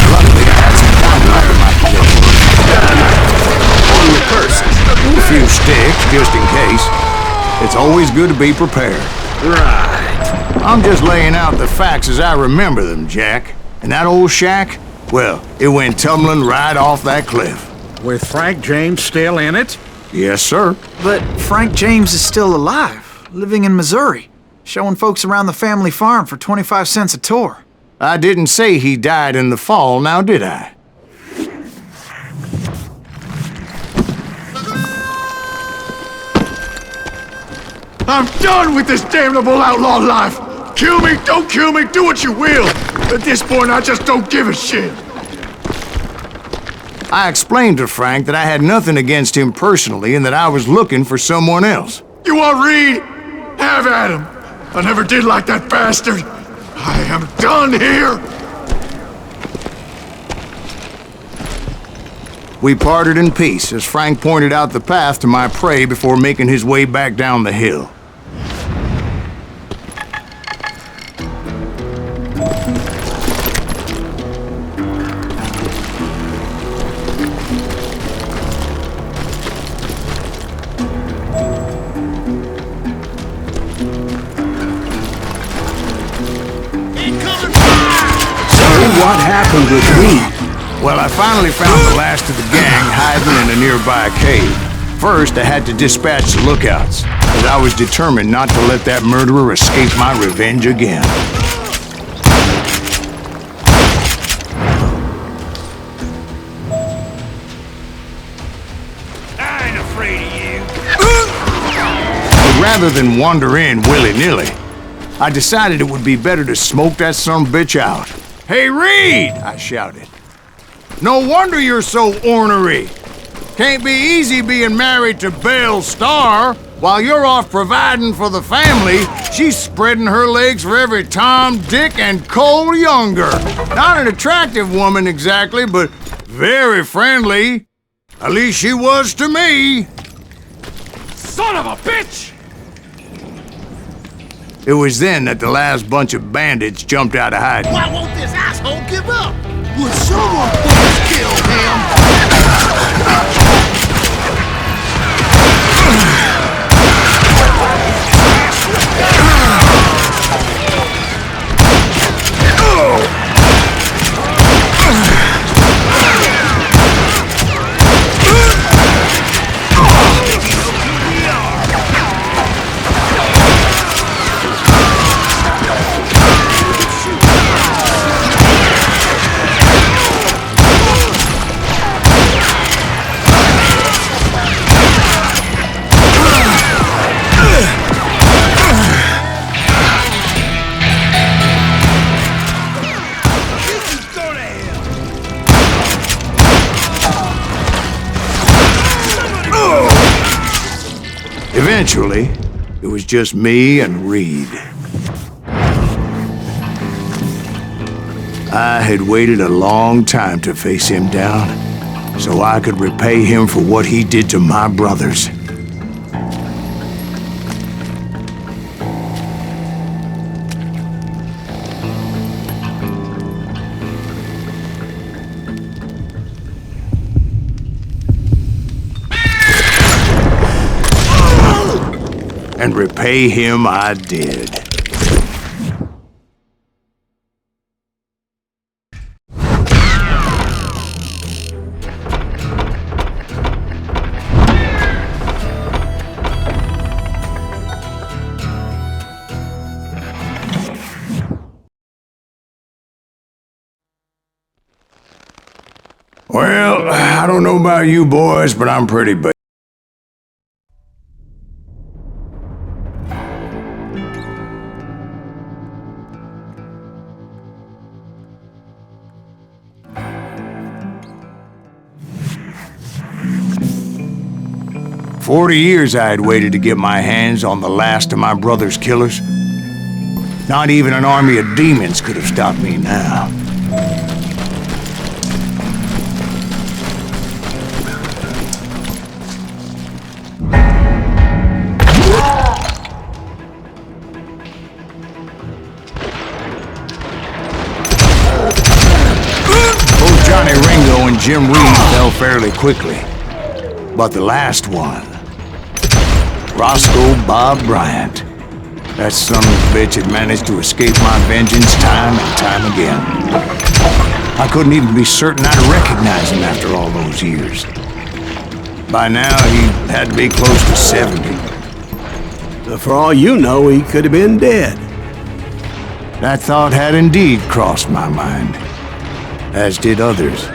Luckily, I had some dynamite in my possession. A few sticks, just in case. It's always good to be prepared. Right. I'm just laying out the facts as I remember them, Jack. And that old shack, well, it went tumbling right off that cliff. With Frank James still in it? Yes, sir. But Frank James is still alive, living in Missouri, showing folks around the family farm for 25 cents a tour. I didn't say he died in the fall, now did I? I'm done with this damnable outlaw life! Kill me, don't kill me, do what you will! At this point, I just don't give a shit! I explained to Frank that I had nothing against him personally and that I was looking for someone else. You want Reed? Have at him! I never did like that bastard! I am done here! We parted in peace as Frank pointed out the path to my prey before making his way back down the hill. What happened with Reed? Well, I finally found the last of the gang hiding in a nearby cave. First, I had to dispatch the lookouts, as I was determined not to let that murderer escape my revenge again. I ain't afraid of you! But rather than wander in willy-nilly, I decided it would be better to smoke that sumbitch out. "Hey, Reed!" I shouted. "No wonder you're so ornery. Can't be easy being married to Belle Starr. While you're off providing for the family, she's spreading her legs for every Tom, Dick, and Cole Younger. Not an attractive woman exactly, but very friendly. At least she was to me." Son of a bitch! It was then that the last bunch of bandits jumped out of hiding. Why won't this asshole give up? Would someone please kill him? Eventually, it was just me and Reed. I had waited a long time to face him down, so I could repay him for what he did to my brothers. And repay him I did. Well, I don't know about you boys, but I'm pretty big. "40 years I had waited to get my hands on the last of my brother's killers. Not even an army of demons could have stopped me now. Both Johnny Ringo and Jim Reed fell fairly quickly. But the last one, Roscoe Bob Bryant, that son of a bitch had managed to escape my vengeance time and time again. I couldn't even be certain I'd recognize him after all those years. By now, he had to be close to 70. For all you know, he could have been dead. That thought had indeed crossed my mind, as did others.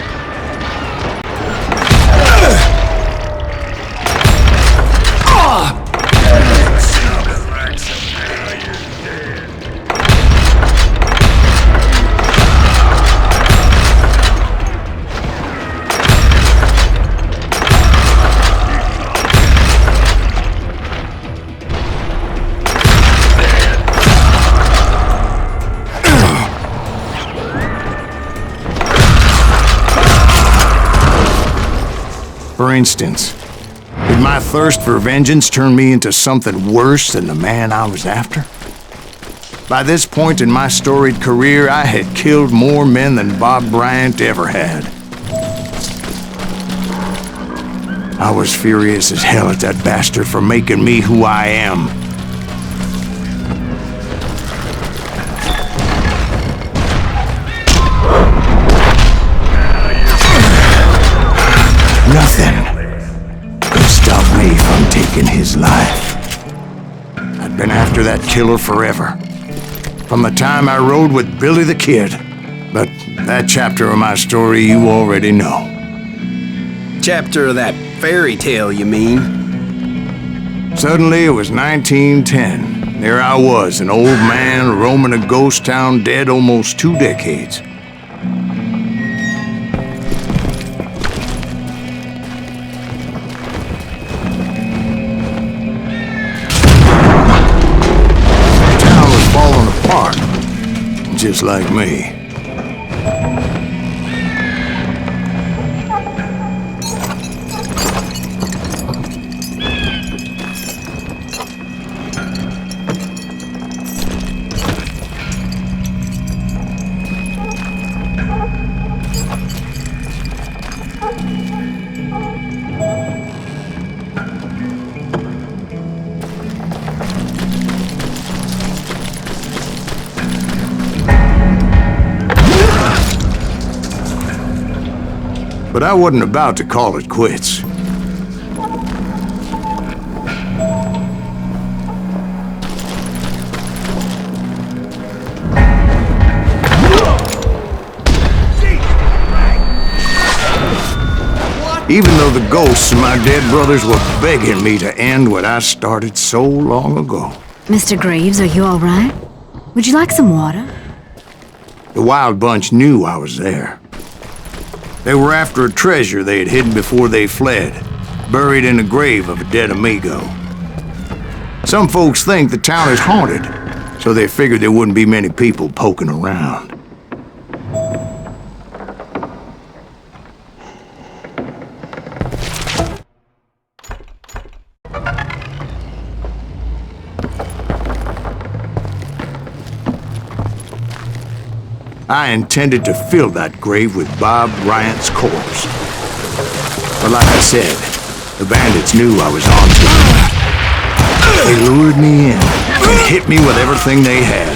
For instance, did my thirst for vengeance turn me into something worse than the man I was after? By this point in my storied career, I had killed more men than Bob Bryant ever had. I was furious as hell at that bastard for making me who I am. Nothing could stop me from taking his life. I'd been after that killer forever, from the time I rode with Billy the Kid. But that chapter of my story you already know. Chapter of that fairy tale, you mean? Suddenly it was 1910. There I was, an old man roaming a ghost town dead almost 2 decades. Just like me. But I wasn't about to call it quits. Even though the ghosts of my dead brothers were begging me to end what I started so long ago. Mr. Greaves, are you all right? Would you like some water? The Wild Bunch knew I was there. They were after a treasure they had hidden before they fled, buried in the grave of a dead amigo. Some folks think the town is haunted, so they figured there wouldn't be many people poking around. I intended to fill that grave with Bob Bryant's corpse. But like I said, the bandits knew I was on to them. They lured me in and hit me with everything they had.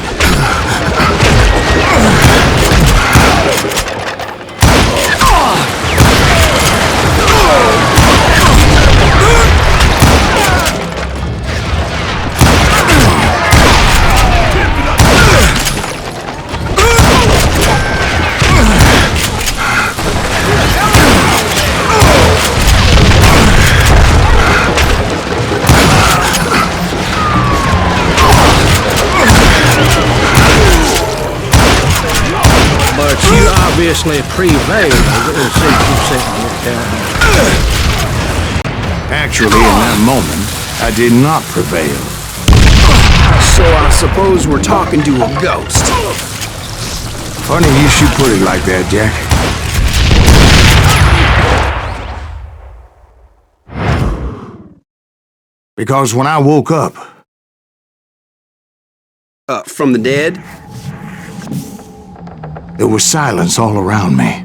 obviously prevailed, it seems you said in your account. Actually, in that moment, I did not prevail. So I suppose we're talking to a ghost. Funny you should put it like that, Jack. Because when I woke up... From the dead? There was silence all around me.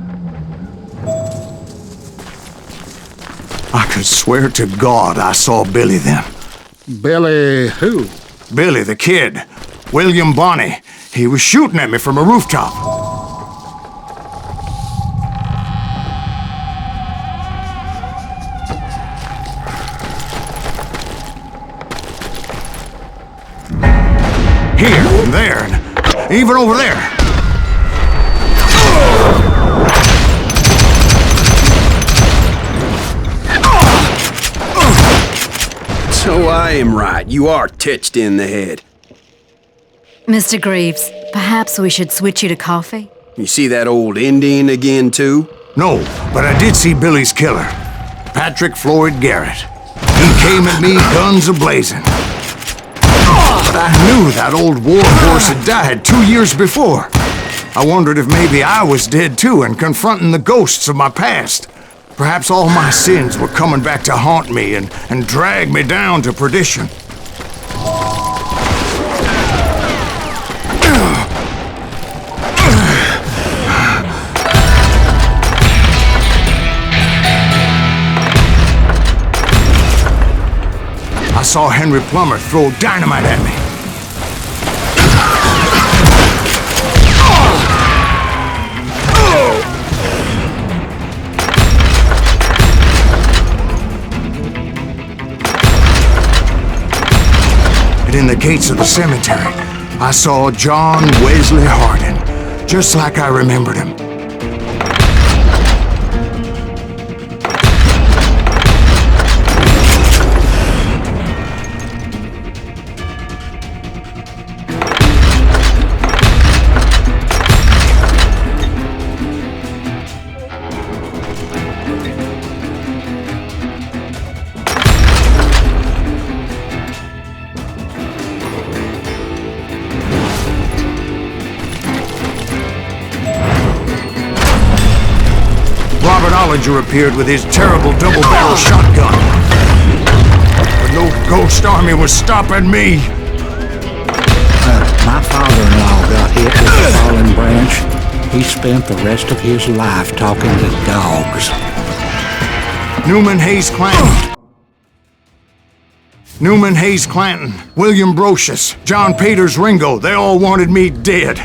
I could swear to God I saw Billy then. Billy who? Billy, the kid. William Bonney. He was shooting at me from a rooftop. Here, and there, and even over there. So I am right. You are titched in the head. Mr. Greaves, perhaps we should switch you to coffee? You see that old Indian again, too? No, but I did see Billy's killer, Patrick Floyd Garrett. He came at me, guns a-blazing. But I knew that old war horse had died 2 years before. I wondered if maybe I was dead too and confronting the ghosts of my past. Perhaps all my sins were coming back to haunt me and drag me down to perdition. I saw Henry Plummer throw dynamite at me. And in the gates of the cemetery, I saw John Wesley Hardin, just like I remembered him. Appeared with his terrible double-barrel shotgun. But no ghost army was stopping me. My father-in-law got hit with a fallen branch. He spent the rest of his life talking to dogs. Newman Hayes Clanton, William Brocious, John Peters Ringo, they all wanted me dead.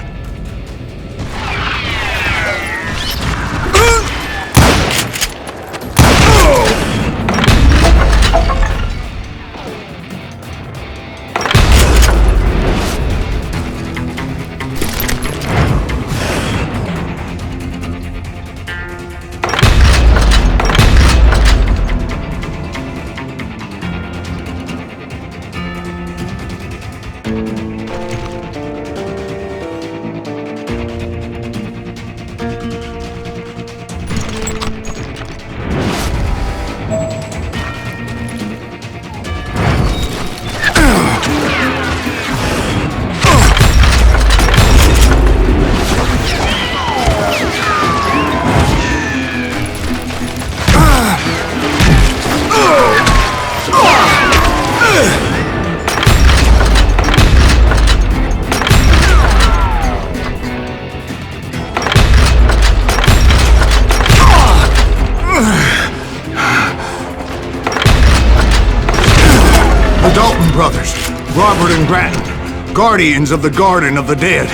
Brothers, Robert and Grattan, guardians of the Garden of the Dead.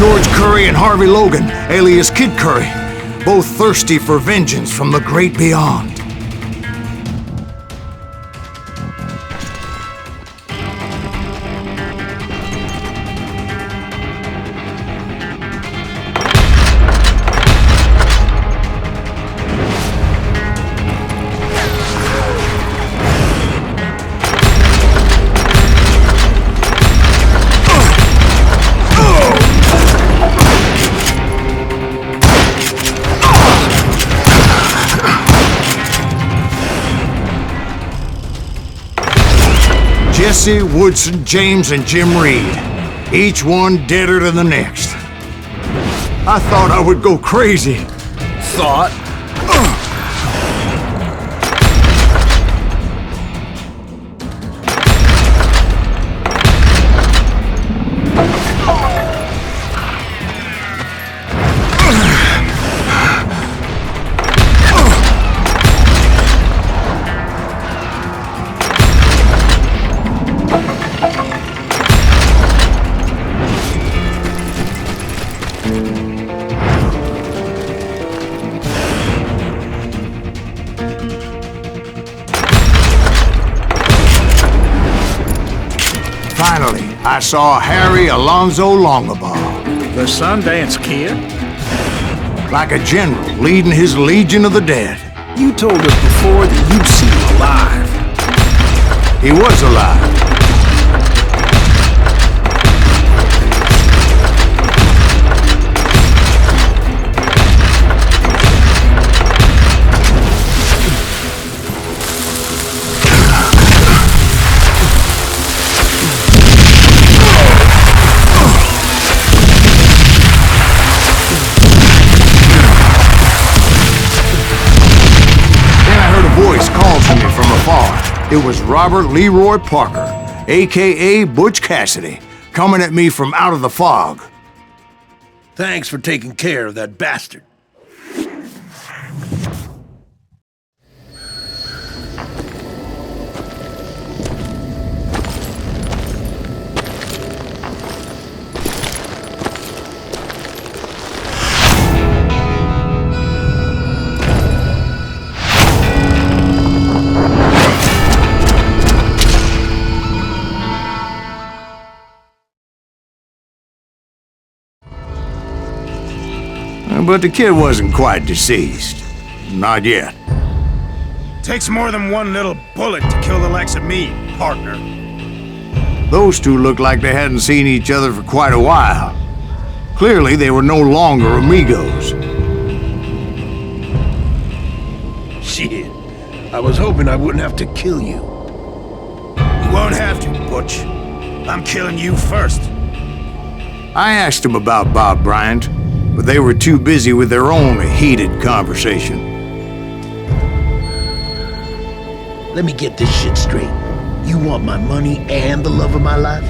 George Curry and Harvey Logan, alias Kid Curry, both thirsty for vengeance from the great beyond. Jesse, Woodson, James, and Jim Reed. Each one deader than the next. I thought I would go crazy. Thought? Finally, I saw Harry Alonzo Longabaugh. The Sundance Kid? Like a general leading his legion of the dead. You told us before that you'd see him alive. He was alive. It was Robert Leroy Parker, a.k.a. Butch Cassidy, coming at me from out of the fog. Thanks for taking care of that bastard. But the kid wasn't quite deceased. Not yet. Takes more than one little bullet to kill the likes of me, partner. Those two looked like they hadn't seen each other for quite a while. Clearly, they were no longer amigos. Shit. I was hoping I wouldn't have to kill you. You won't have to, Butch. I'm killing you first. I asked them about Bob Bryant, but they were too busy with their own heated conversation. Let me get this shit straight. You want my money and the love of my life?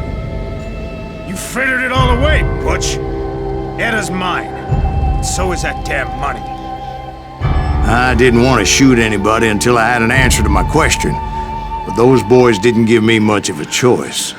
You frittered it all away, Butch. Etta's mine. And so is that damn money. I didn't want to shoot anybody until I had an answer to my question, but those boys didn't give me much of a choice.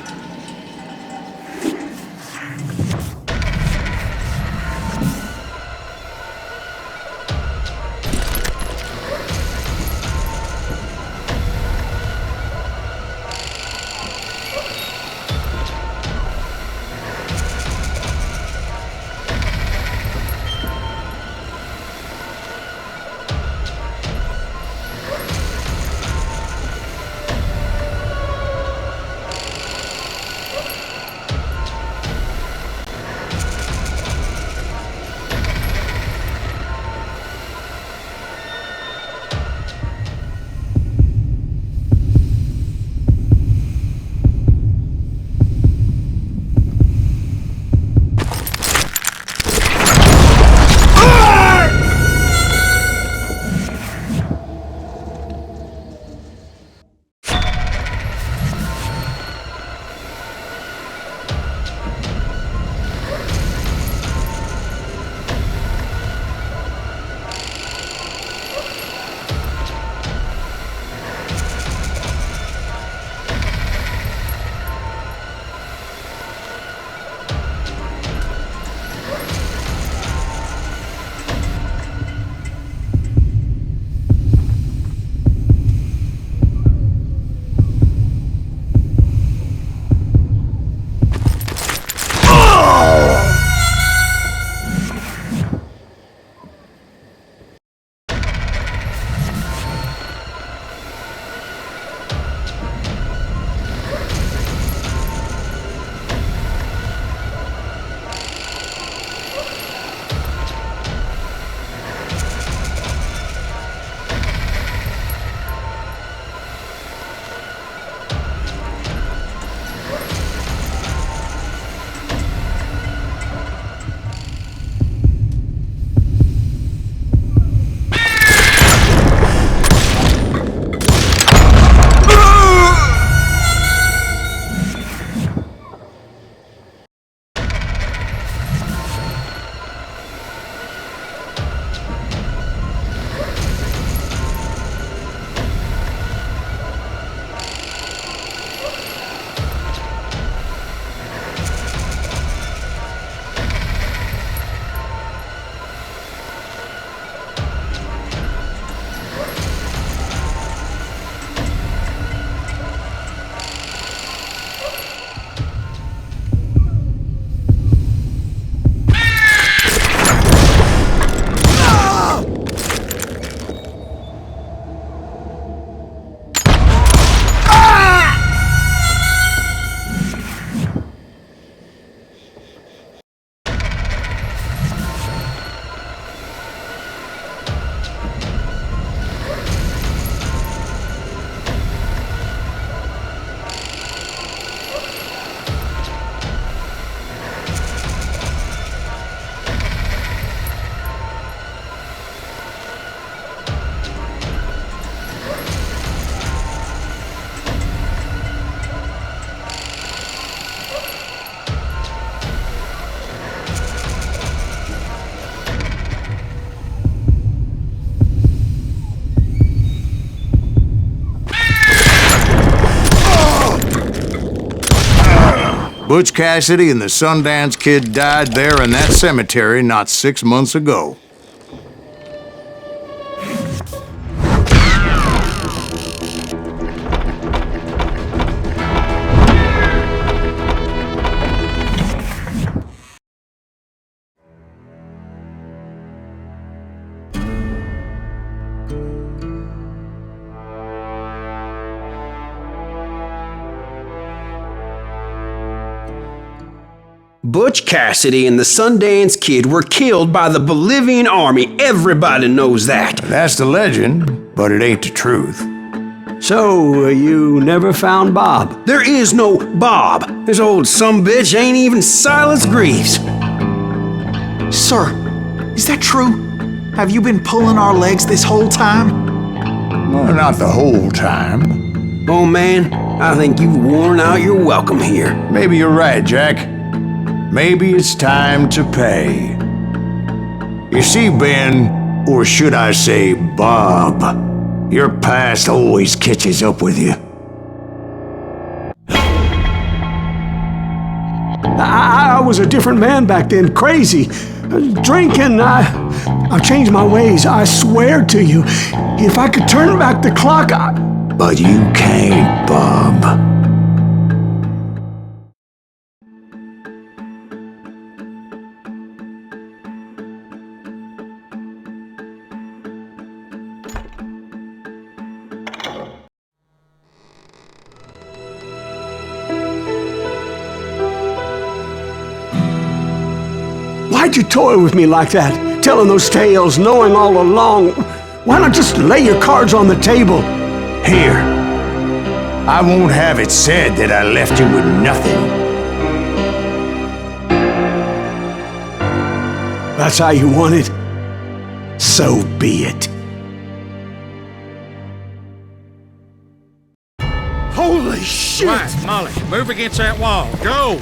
Butch Cassidy and the Sundance Kid died there in that cemetery not 6 months ago. Butch Cassidy and the Sundance Kid were killed by the Bolivian army. Everybody knows that. That's the legend, but it ain't the truth. So, you never found Bob? There is no Bob. This old sumbitch ain't even Silas Greaves. Sir, is that true? Have you been pulling our legs this whole time? Well, not the whole time. Oh man, I think you've worn out your welcome here. Maybe you're right, Jack. Maybe it's time to pay. You see, Ben, or should I say Bob, your past always catches up with you. I was a different man back then, crazy. Drinking, I've changed my ways, I swear to you. If I could turn back the clock, But you can't, Bob. Why'd you toy with me like that? Telling those tales, knowing all along. Why not just lay your cards on the table? Here. I won't have it said that I left you with nothing. That's how you want it? So be it. Holy shit! Right, Molly, move against that wall. Go!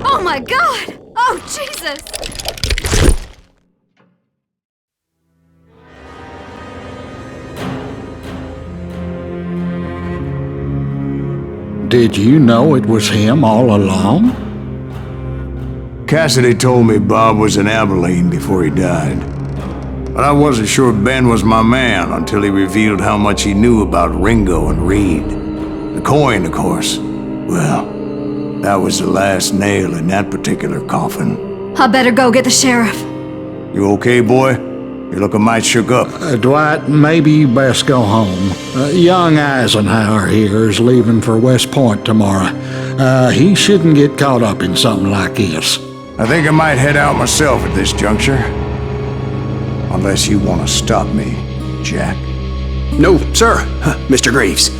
Oh my God! Oh, Jesus! Did you know it was him all along? Cassidy told me Bob was in Abilene before he died. But I wasn't sure Ben was my man until he revealed how much he knew about Ringo and Reed. The coin, of course. Well, that was the last nail in that particular coffin. I better go get the sheriff. You okay, boy? You're looking mighty shook up. Dwight, maybe you best go home. Young Eisenhower here is leaving for West Point tomorrow. He shouldn't get caught up in something like this. I think I might head out myself at this juncture. Unless you want to stop me, Jack. No, sir, Mr. Greaves.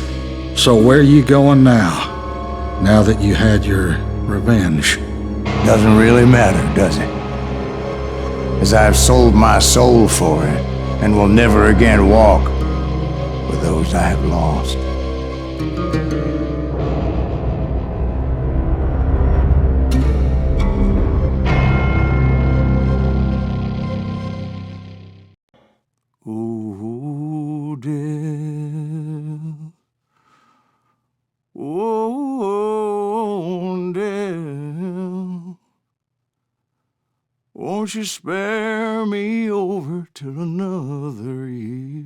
So where you going now? Now that you had your revenge? Doesn't really matter, does it? As I've sold my soul for it, and will never again walk with those I have lost. Ooh, dear. Oh, dear. Won't you spare me over till another year?